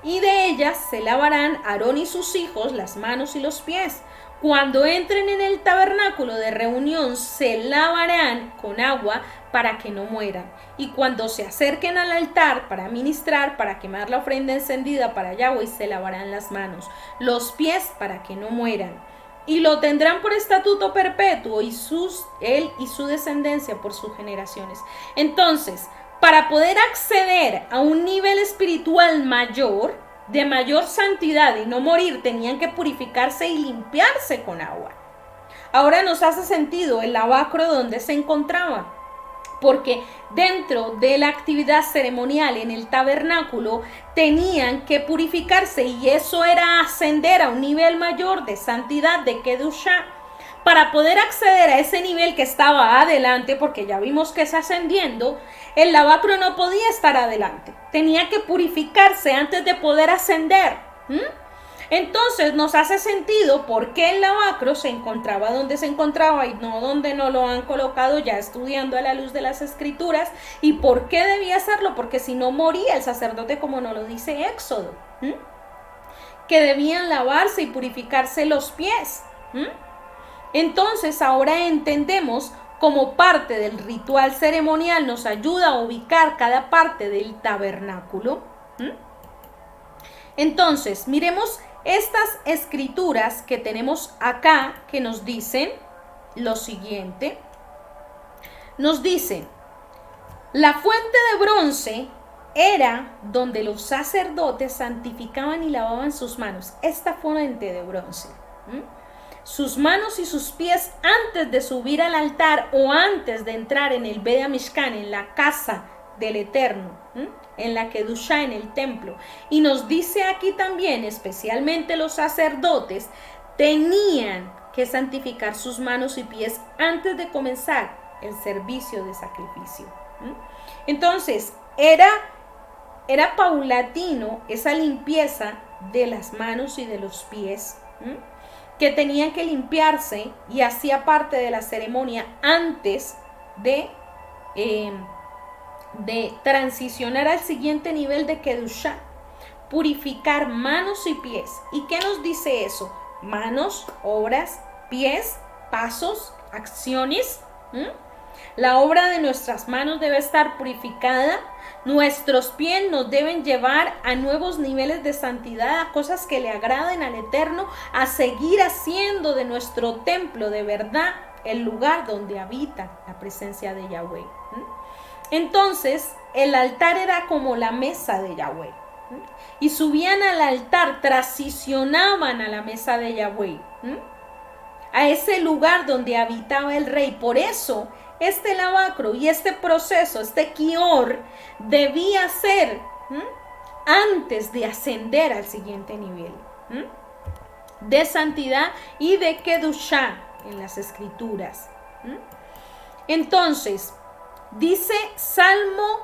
Y de ella se lavarán Aarón y sus hijos las manos y los pies. Cuando entren en el tabernáculo de reunión se lavarán con agua para que no mueran. Y cuando se acerquen al altar para ministrar, para quemar la ofrenda encendida para Yahweh, se lavarán las manos, los pies para que no mueran. Y lo tendrán por estatuto perpetuo él y su descendencia por sus generaciones. Entonces, para poder acceder a un nivel espiritual mayor, de mayor santidad y no morir, tenían que purificarse y limpiarse con agua. Ahora nos hace sentido el lavacro donde se encontraba, porque dentro de la actividad ceremonial en el tabernáculo tenían que purificarse y eso era ascender a un nivel mayor de santidad, de Kedushá. Para poder acceder a ese nivel que estaba adelante, porque ya vimos que es ascendiendo, el lavacro no podía estar adelante. Tenía que purificarse antes de poder ascender. Entonces nos hace sentido por qué el lavacro se encontraba donde se encontraba y no donde no lo han colocado, ya estudiando a la luz de las escrituras. ¿Y por qué debía hacerlo? Porque si no moría el sacerdote, como nos lo dice Éxodo, que debían lavarse y purificarse los pies. Entonces ahora entendemos como parte del ritual ceremonial nos ayuda a ubicar cada parte del tabernáculo. Entonces miremos estas escrituras que tenemos acá que nos dicen lo siguiente. Nos dicen, la fuente de bronce era donde los sacerdotes santificaban y lavaban sus manos. Esta fuente de bronce. Sus manos y sus pies antes de subir al altar o antes de entrar en el Beit HaMishkan, en la casa del Eterno, en la Kedushá, en el templo. Y nos dice aquí también, especialmente los sacerdotes, tenían que santificar sus manos y pies antes de comenzar el servicio de sacrificio. Entonces, era paulatino esa limpieza de las manos y de los pies, que tenían que limpiarse y hacía parte de la ceremonia antes de transicionar al siguiente nivel de Kedushá, purificar manos y pies. ¿Y qué nos dice eso? Manos, obras, pies, pasos, acciones. La obra de nuestras manos debe estar purificada. Nuestros pies nos deben llevar a nuevos niveles de santidad, a cosas que le agraden al Eterno, a seguir haciendo de nuestro templo de verdad el lugar donde habita la presencia de Yahweh. Entonces, el altar era como la mesa de Yahweh. Y subían al altar, transicionaban a la mesa de Yahweh, a ese lugar donde habitaba el rey. Por eso, este lavacro y este proceso, este kior, debía ser antes de ascender al siguiente nivel de santidad y de Kedushá en las escrituras. Entonces, dice Salmo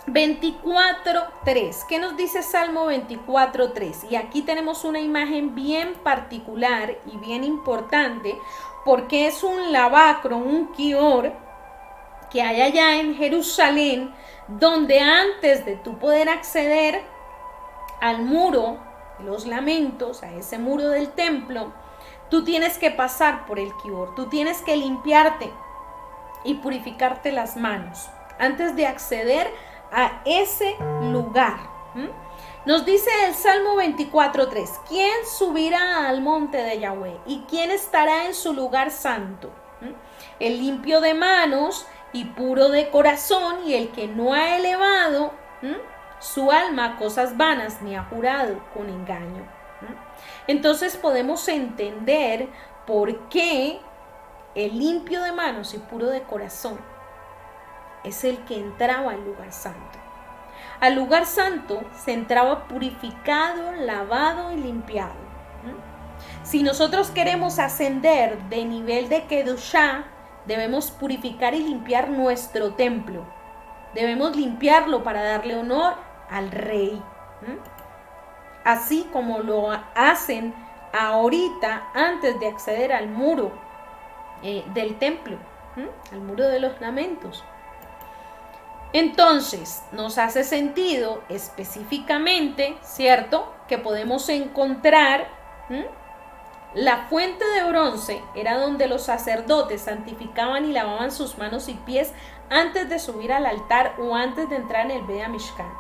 24:3. ¿Qué nos dice Salmo 24:3? Y aquí tenemos una imagen bien particular y bien importante, porque es un lavacro, un kior, que hay allá en Jerusalén, donde antes de tú poder acceder al muro de los lamentos, a ese muro del templo, tú tienes que pasar por el kior, tú tienes que limpiarte y purificarte las manos antes de acceder a ese lugar. Nos dice el Salmo 24:3, ¿quién subirá al monte de Yahweh? ¿Y quién estará en su lugar santo? El limpio de manos y puro de corazón, y el que no ha elevado su alma a cosas vanas, ni ha jurado con engaño. Entonces podemos entender por qué el limpio de manos y puro de corazón es el que entraba al lugar santo. Al lugar santo se entraba purificado, lavado y limpiado. Si nosotros queremos ascender de nivel de Kedushá, debemos purificar y limpiar nuestro templo. Debemos limpiarlo para darle honor al rey. Así como lo hacen ahorita antes de acceder al muro del templo, al muro de los lamentos. Entonces, nos hace sentido específicamente, ¿cierto?, que podemos encontrar la fuente de bronce era donde los sacerdotes santificaban y lavaban sus manos y pies antes de subir al altar o antes de entrar en el Beit HaMishkan.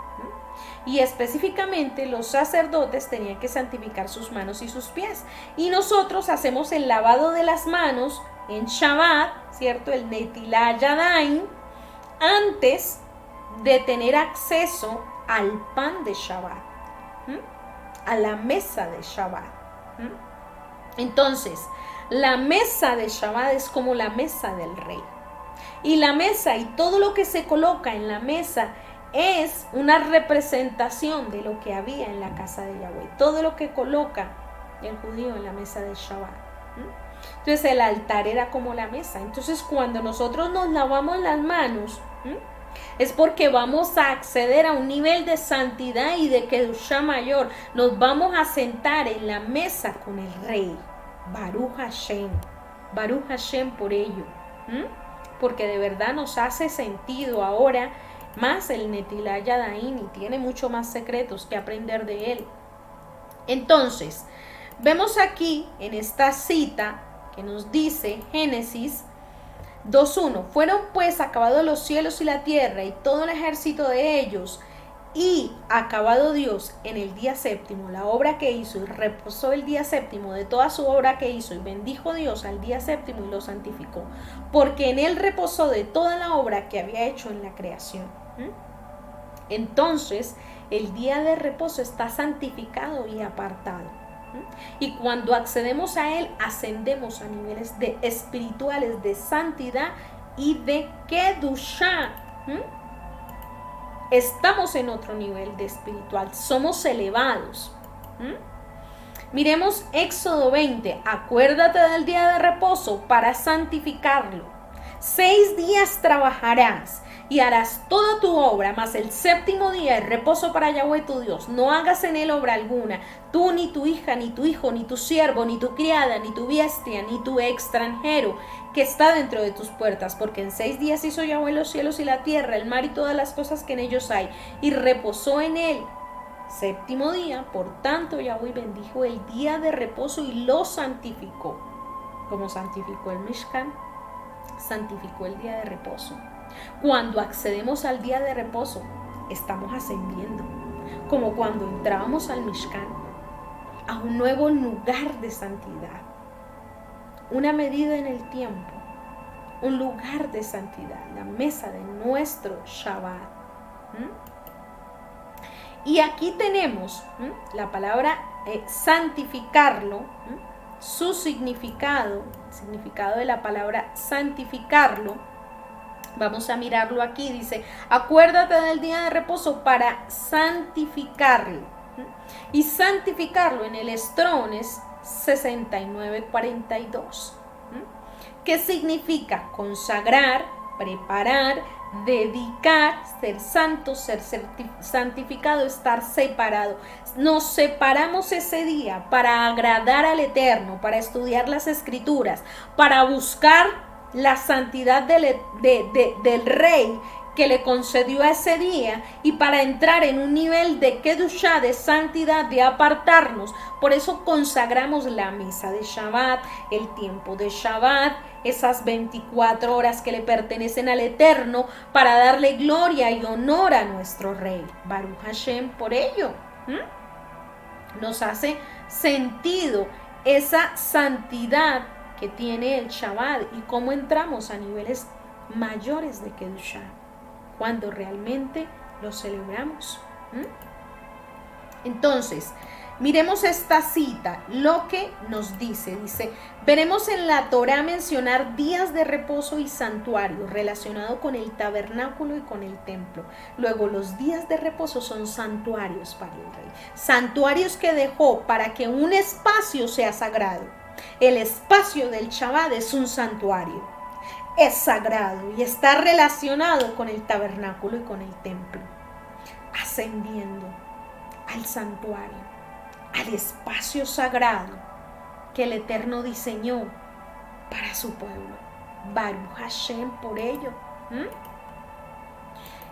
Y específicamente los sacerdotes tenían que santificar sus manos y sus pies. Y nosotros hacemos el lavado de las manos en Shabbat, ¿cierto?, el Netilat Yadayim, antes de tener acceso al pan de Shabbat, a la mesa de Shabbat. Entonces, la mesa de Shabbat es como la mesa del rey. Y la mesa y todo lo que se coloca en la mesa es una representación de lo que había en la casa de Yahweh. Todo lo que coloca el judío en la mesa de Shabbat. Entonces, el altar era como la mesa. Entonces, cuando nosotros nos lavamos las manos, es porque vamos a acceder a un nivel de santidad y de Kedushá mayor. Nos vamos a sentar en la mesa con el rey. Baruch Hashem. Baruch Hashem por ello. Porque de verdad nos hace sentido ahora más el Netilat Yadayim y tiene mucho más secretos que aprender de él. Entonces, vemos aquí en esta cita que nos dice Génesis 2:1, fueron pues acabados los cielos y la tierra y todo el ejército de ellos, y acabado Dios en el día séptimo la obra que hizo, y reposó el día séptimo de toda su obra que hizo, y bendijo Dios al día séptimo y lo santificó, porque en él reposó de toda la obra que había hecho en la creación. Entonces, el día de reposo está santificado y apartado. Y cuando accedemos a él, ascendemos a niveles espirituales de santidad y de Kedushá. Estamos en otro nivel de espiritual, somos elevados. Miremos Éxodo 20, acuérdate del día de reposo para santificarlo. 6 días trabajarás y harás toda tu obra, mas el séptimo día es reposo para Yahweh tu Dios. No hagas en él obra alguna, tú, ni tu hija, ni tu hijo, ni tu siervo, ni tu criada, ni tu bestia, ni tu extranjero que está dentro de tus puertas, porque en 6 días hizo Yahweh los cielos y la tierra, el mar y todas las cosas que en ellos hay, y reposó en él. Séptimo día, por tanto Yahweh bendijo el día de reposo y lo santificó. Como santificó el Mishkan, santificó el día de reposo. Cuando accedemos al día de reposo, estamos ascendiendo, como cuando entrábamos al Mishkan, a un nuevo lugar de santidad, una medida en el tiempo, un lugar de santidad, la mesa de nuestro Shabbat. Y aquí tenemos la palabra santificarlo, su significado, el significado de la palabra santificarlo. Vamos a mirarlo aquí, dice, acuérdate del día de reposo para santificarlo. Y santificarlo en el Strong es 6942. ¿Qué significa? Consagrar, preparar, dedicar, ser santo, ser santificado, estar separado. Nos separamos ese día para agradar al Eterno, para estudiar las Escrituras, para buscar la santidad del Rey que le concedió a ese día y para entrar en un nivel de Kedushá, de santidad, de apartarnos. Por eso consagramos la misa de Shabbat, el tiempo de Shabbat, esas 24 horas que le pertenecen al Eterno para darle gloria y honor a nuestro Rey. Baruch Hashem por ello. Nos hace sentido esa santidad que tiene el Shabbat y cómo entramos a niveles mayores de Kedushá cuando realmente lo celebramos. Entonces, miremos esta cita, lo que nos dice, veremos en la Torá mencionar días de reposo y santuario relacionado con el tabernáculo y con el templo. Luego, los días de reposo son santuarios para el Rey, santuarios que dejó para que un espacio sea sagrado. El espacio del Shabbat es un santuario. Es sagrado y está relacionado con el tabernáculo y con el templo, ascendiendo al santuario, al espacio sagrado que el Eterno diseñó para su pueblo. Baruch Hashem por ello.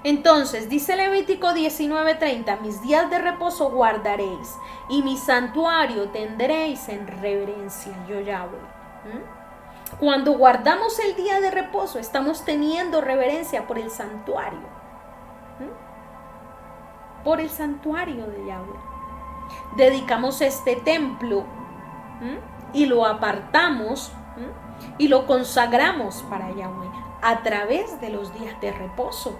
Entonces, dice Levítico 19:30, mis días de reposo guardaréis y mi santuario tendréis en reverencia, yo Yahweh. Cuando guardamos el día de reposo, estamos teniendo reverencia por el santuario. Por el santuario de Yahweh. Dedicamos este templo y lo apartamos y lo consagramos para Yahweh a través de los días de reposo.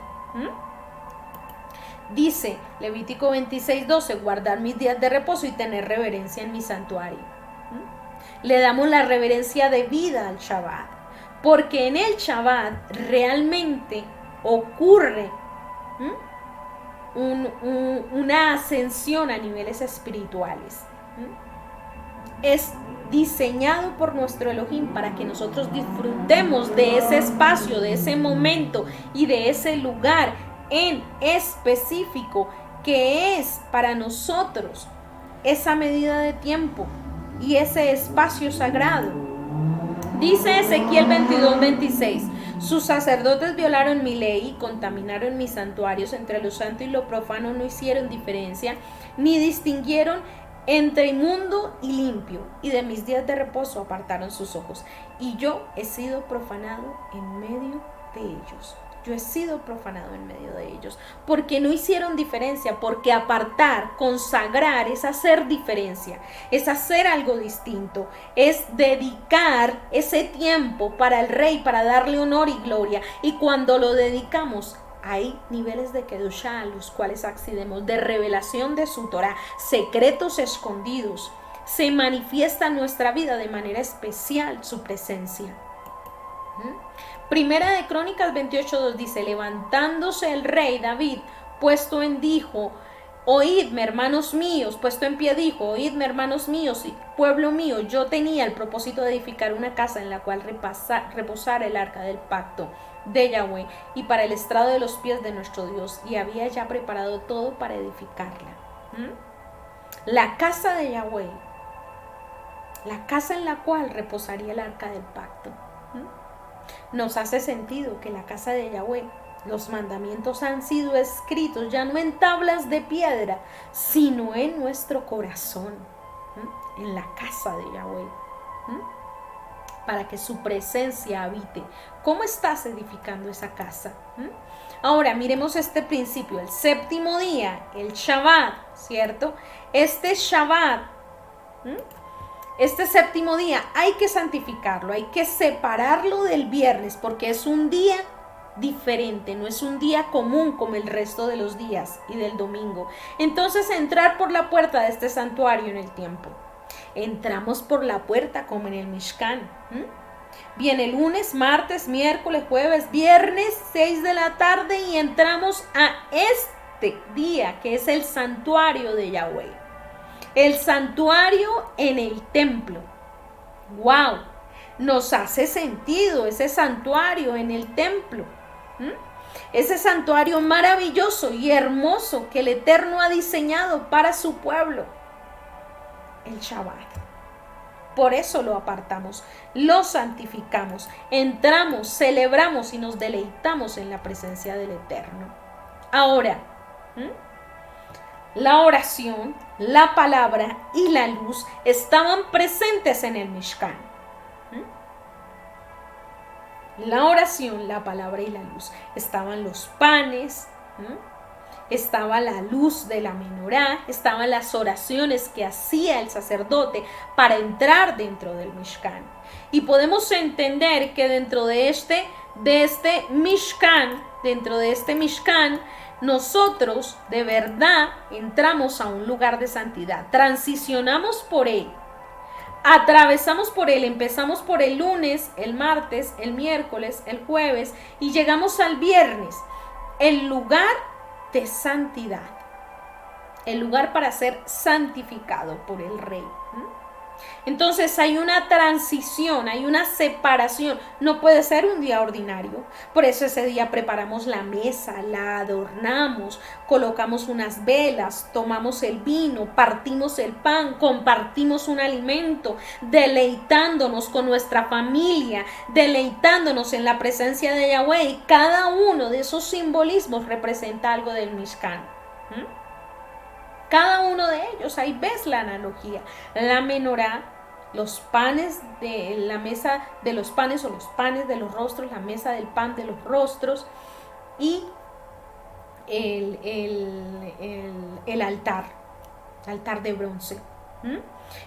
Dice Levítico 26:12, guardar mis días de reposo y tener reverencia en mi santuario. Le damos la reverencia debida al Shabbat, porque en el Shabbat realmente ocurre una ascensión a niveles espirituales. Es diseñado por nuestro Elohim para que nosotros disfrutemos de ese espacio, de ese momento y de ese lugar en específico que es para nosotros esa medida de tiempo y ese espacio sagrado. Dice Ezequiel 22:26, sus sacerdotes violaron mi ley y contaminaron mis santuarios. Entre lo santo y lo profano no hicieron diferencia, ni distinguieron entre inmundo y limpio, y de mis días de reposo apartaron sus ojos. Y yo he sido profanado en medio de ellos. Yo he sido profanado en medio de ellos, porque no hicieron diferencia, porque apartar, consagrar es hacer diferencia, es hacer algo distinto, es dedicar ese tiempo para el Rey, para darle honor y gloria. Y cuando lo dedicamos, hay niveles de Kedushá a los cuales accedemos, de revelación de su Torah, secretos escondidos. Se manifiesta en nuestra vida de manera especial su presencia. Primera de Crónicas 28:2 dice, levantándose el rey David, puesto en dijo, oídme hermanos míos, puesto en pie dijo, oídme hermanos míos y pueblo mío, yo tenía el propósito de edificar una casa en la cual reposara el arca del pacto de Yahweh y para el estrado de los pies de nuestro Dios, y había ya preparado todo para edificarla. La casa de Yahweh, la casa en la cual reposaría el arca del pacto. Nos hace sentido que la casa de Yahweh, los mandamientos han sido escritos ya no en tablas de piedra, sino en nuestro corazón, en la casa de Yahweh, para que su presencia habite. ¿Cómo estás edificando esa casa? Ahora miremos este principio, el séptimo día, el Shabbat, ¿cierto? Este Shabbat, este séptimo día hay que santificarlo, hay que separarlo del viernes porque es un día diferente, no es un día común como el resto de los días y del domingo. Entonces entrar por la puerta de este santuario en el tiempo. Entramos por la puerta como en el Mishkan. Viene lunes, martes, miércoles, jueves, viernes, 6 de la tarde y entramos a este día que es el santuario de Yahweh. El santuario en el templo. ¡Wow! Nos hace sentido ese santuario en el templo. ese santuario maravilloso y hermoso que el Eterno ha diseñado para su pueblo, el Shabbat. Por eso lo apartamos, lo santificamos, entramos, celebramos y nos deleitamos en la presencia del Eterno. Ahora, la oración, la palabra y la luz estaban presentes en el Mishkan. La oración, la palabra y la luz. Estaban los panes, estaba la luz de la menorá, estaban las oraciones que hacía el sacerdote para entrar dentro del Mishkan. Y podemos entender que dentro de este Mishkan, nosotros de verdad entramos a un lugar de santidad, transicionamos por él, atravesamos por él, empezamos por el lunes, el martes, el miércoles, el jueves y llegamos al viernes, el lugar de santidad, el lugar para ser santificado por el Rey. Entonces hay una transición, hay una separación, no puede ser un día ordinario. Por eso ese día preparamos la mesa, la adornamos, colocamos unas velas, tomamos el vino, partimos el pan, compartimos un alimento, deleitándonos con nuestra familia, deleitándonos en la presencia de Yahweh, y cada uno de esos simbolismos representa algo del Mishkan. Cada uno de ellos, ahí ves la analogía. La menorá, los panes de la mesa de los panes o los panes de los rostros, la mesa del pan de los rostros y el altar de bronce.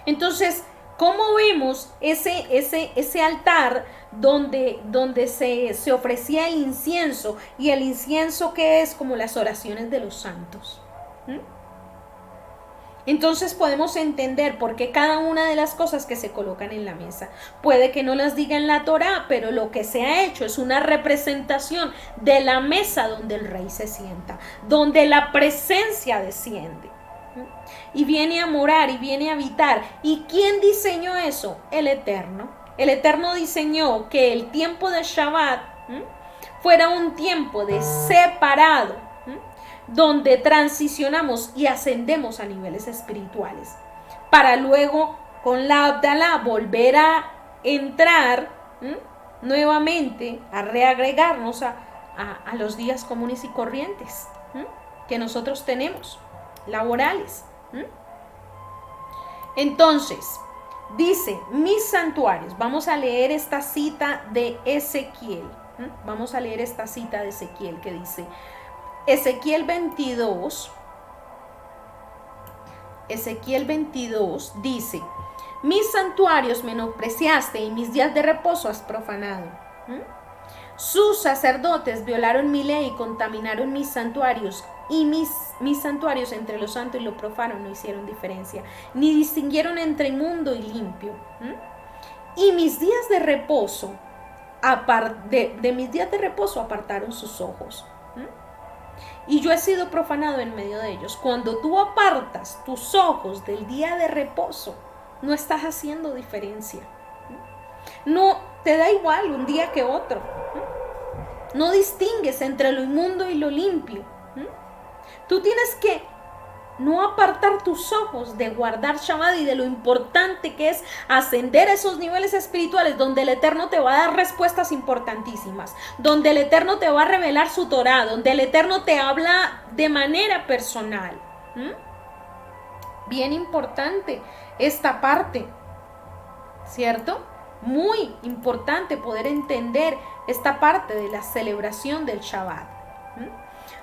Entonces, ¿cómo vemos ese altar donde se ofrecía el incienso? Y el incienso que es como las oraciones de los santos. Entonces podemos entender por qué cada una de las cosas que se colocan en la mesa. Puede que no las diga en la Torá, pero lo que se ha hecho es una representación de la mesa donde el Rey se sienta, donde la presencia desciende y viene a morar y viene a habitar. ¿Y quién diseñó eso? El Eterno. El Eterno diseñó que el tiempo de Shabbat fuera un tiempo de separado, donde transicionamos y ascendemos a niveles espirituales, para luego con la Abdalá volver a entrar nuevamente, a reagregarnos a los días comunes y corrientes que nosotros tenemos, laborales. Entonces, dice, mis santuarios, vamos a leer esta cita de Ezequiel, vamos a leer esta cita de Ezequiel que dice, Ezequiel 22 dice, mis santuarios menospreciaste y mis días de reposo has profanado. Sus sacerdotes violaron mi ley y contaminaron mis santuarios, y mis santuarios entre lo santo y lo profano no hicieron diferencia, ni distinguieron entre inmundo y limpio. Y mis días de reposo, de mis días de reposo apartaron sus ojos. Y yo he sido profanado en medio de ellos. Cuando tú apartas tus ojos del día de reposo, no estás haciendo diferencia. No te da igual un día que otro. No distingues entre lo inmundo y lo limpio. Tú tienes que no apartar tus ojos de guardar Shabbat y de lo importante que es ascender a esos niveles espirituales donde el Eterno te va a dar respuestas importantísimas, donde el Eterno te va a revelar su Torah, donde el Eterno te habla de manera personal. Bien importante esta parte, ¿cierto? Muy importante poder entender esta parte de la celebración del Shabbat.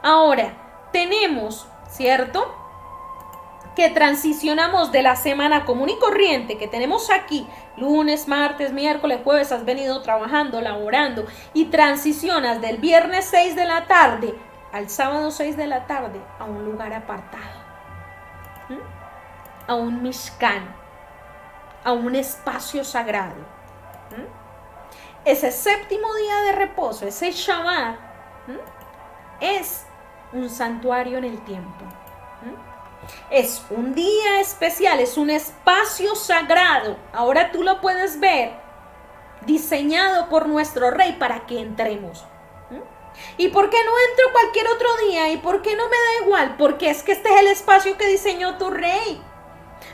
Ahora, tenemos, ¿cierto?, que transicionamos de la semana común y corriente que tenemos aquí, lunes, martes, miércoles, jueves, has venido trabajando, laborando, y transicionas del viernes 6 de la tarde al sábado 6 de la tarde a un lugar apartado, a un Mishkan, a un espacio sagrado. Ese séptimo día de reposo, ese Shabbat, es un santuario en el tiempo. Es un día especial, es un espacio sagrado. Ahora tú lo puedes ver, diseñado por nuestro Rey para que entremos. ¿Y por qué no entro cualquier otro día? ¿Y por qué no me da igual? Porque es que este es el espacio que diseñó tu rey.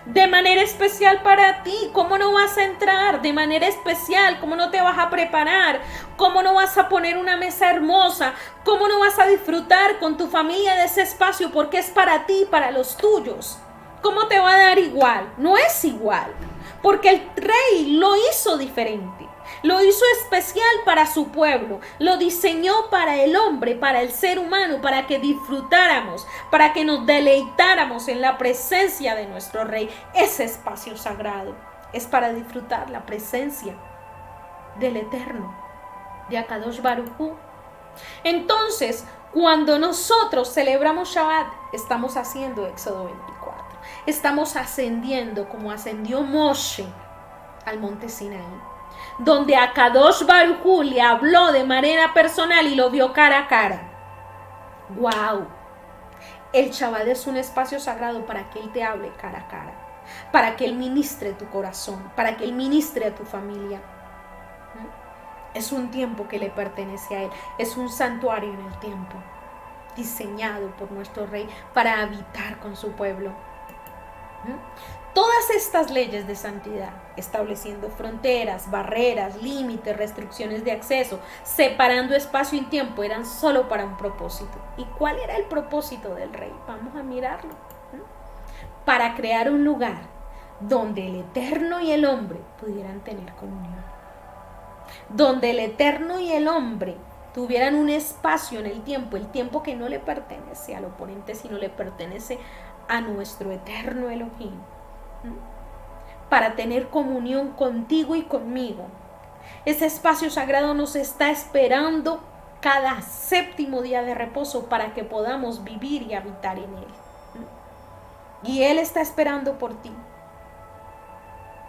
De manera especial para ti. ¿Cómo no vas a entrar? De manera especial. ¿Cómo no te vas a preparar? ¿Cómo no vas a poner una mesa hermosa? ¿Cómo no vas a disfrutar con tu familia de ese espacio? Porque es para ti, para los tuyos. ¿Cómo te va a dar igual? No es igual. Porque el rey lo hizo diferente. Lo hizo especial para su pueblo, lo diseñó para el hombre, para el ser humano, para que disfrutáramos, para que nos deleitáramos en la presencia de nuestro Rey. Ese espacio sagrado es para disfrutar la presencia del Eterno, de Akadosh Baruj Hu. Entonces, cuando nosotros celebramos Shabbat, estamos haciendo Éxodo 24. Estamos ascendiendo como ascendió Moshe al monte Sinaí, donde Akadosh Baruj Hu le habló de manera personal y lo vio cara a cara. ¡Wow! El Shabbat es un espacio sagrado para que Él te hable cara a cara, para que Él ministre tu corazón, para que Él ministre a tu familia. Es un tiempo que le pertenece a Él, es un santuario en el tiempo, diseñado por nuestro Rey para habitar con su pueblo. Todas estas leyes de santidad, estableciendo fronteras, barreras, límites, restricciones de acceso, separando espacio y tiempo, eran solo para un propósito. ¿Y cuál era el propósito del rey? Vamos a mirarlo. Para crear un lugar donde el Eterno y el hombre pudieran tener comunión. Donde el Eterno y el hombre tuvieran un espacio en el tiempo que no le pertenece al oponente, sino le pertenece a nuestro eterno Elohim, para tener comunión contigo y conmigo. Ese espacio sagrado nos está esperando cada séptimo día de reposo para que podamos vivir y habitar en él. Y Él está esperando por ti.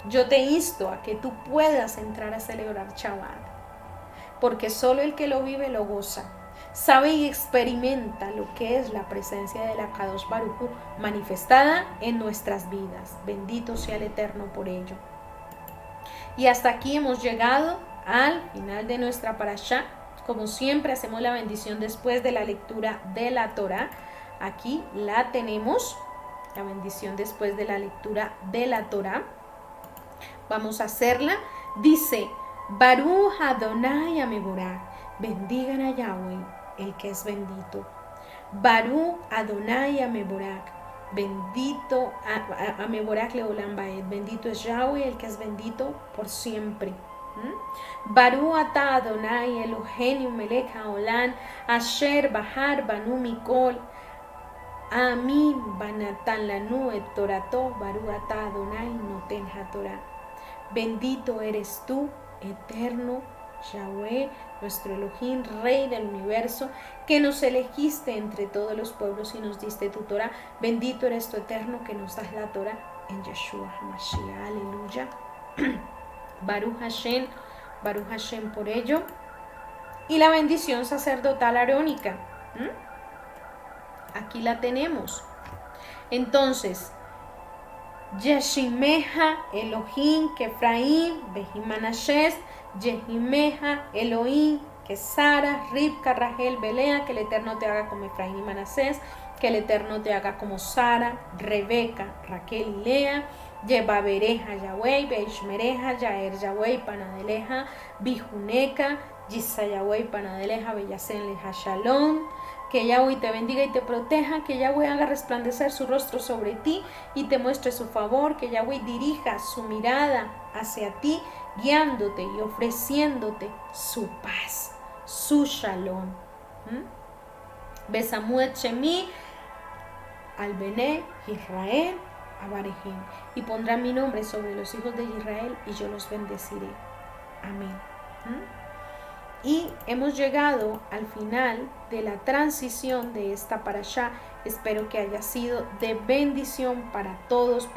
Yo te insto a que tú puedas entrar a celebrar Shabbat, porque solo el que lo vive lo goza. Sabe y experimenta lo que es la presencia del Akadosh Baruj Hu manifestada en nuestras vidas. Bendito sea el Eterno por ello. Y hasta aquí hemos llegado al final de nuestra parashá. Como siempre, hacemos la bendición después de la lectura de la Torá. Aquí la tenemos, la bendición después de la lectura de la Torá. Vamos a hacerla. Dice: Baruch Adonai Ameborah, bendigan a Yahweh, el que es bendito. Baruch Adonai Ameborah, bendito Ameborah Leolam Baed, bendito es Yahweh, el que es bendito por siempre. Baruch Ata Adonai Eloheinu Melech Haolam, Asher Bahar Banu Mikol, Amin Banatan Lanu et Torato, Baruch Ata Adonai Noten HaTorah. Bendito eres tú, eterno Yahweh, nuestro Elohim, Rey del universo, que nos elegiste entre todos los pueblos y nos diste tu Torah. Bendito eres tu eterno que nos das la Torah en Yeshua HaMashiach. Aleluya. Baruch Hashem por ello. Y la bendición sacerdotal arónica. Aquí la tenemos. Entonces, Yeshimeja Elohim Kefraim Bejimanashes, Yehimeja Elohim que Sara, Ribka, Rachel, Belea, que el Eterno te haga como Efraín y Manasés, que el Eterno te haga como Sara, Rebeca, Raquel y Lea, Yebabereja Yahweh, Beishmereja, Yaer Yahweh, Panadeleja, Bijuneca, Yisa Yahweh, Panadeleja, Beyasen Leja Shalom. Que Yahweh te bendiga y te proteja, que Yahweh haga resplandecer su rostro sobre ti y te muestre su favor, que Yahweh dirija su mirada hacia ti, guiándote y ofreciéndote su paz, su shalom. Besamuet Shemi al Bené Israel Abarejim, y pondrá mi nombre sobre los hijos de Israel y yo los bendeciré. Amén. Y hemos llegado al final de la transición de esta parashá. Espero que haya sido de bendición para todos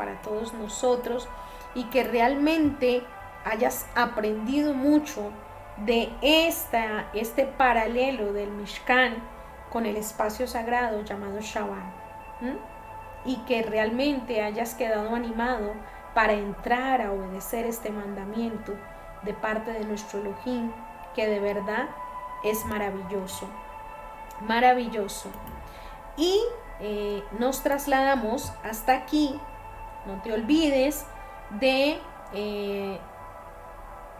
nosotros, y que realmente hayas aprendido mucho de este paralelo del Mishkan con el espacio sagrado llamado Shabbat, y que realmente hayas quedado animado para entrar a obedecer este mandamiento de parte de nuestro Elohim, que de verdad es maravilloso. Maravilloso. Y nos trasladamos hasta aquí. No te olvides de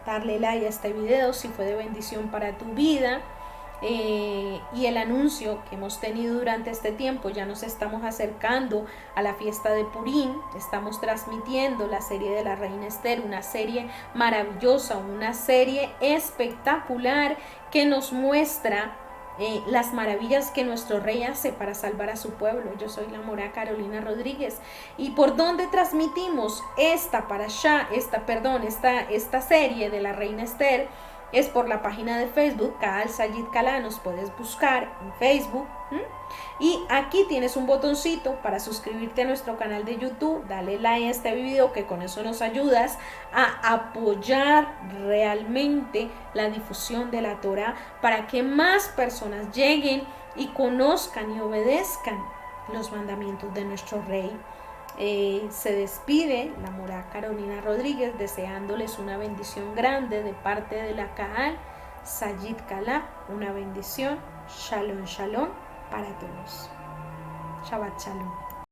darle like a este video si fue de bendición para tu vida. Y el anuncio que hemos tenido durante este tiempo, ya nos estamos acercando a la fiesta de Purim, estamos transmitiendo la serie de la Reina Esther, una serie maravillosa, una serie espectacular que nos muestra las maravillas que nuestro rey hace para salvar a su pueblo. Yo soy la Mora Carolina Rodríguez. ¿Y por dónde transmitimos esta serie de la Reina Esther? Es por la página de Facebook, Kaal Sayid Kala, nos puedes buscar en Facebook. Y aquí tienes un botoncito para suscribirte a nuestro canal de YouTube, dale like a este video, que con eso nos ayudas a apoyar realmente la difusión de la Torah para que más personas lleguen y conozcan y obedezcan los mandamientos de nuestro Rey. Se despide la Mora Carolina Rodríguez deseándoles una bendición grande de parte de la Kaal Sayid Kala, una bendición. Shalom, shalom para todos. Shabbat shalom.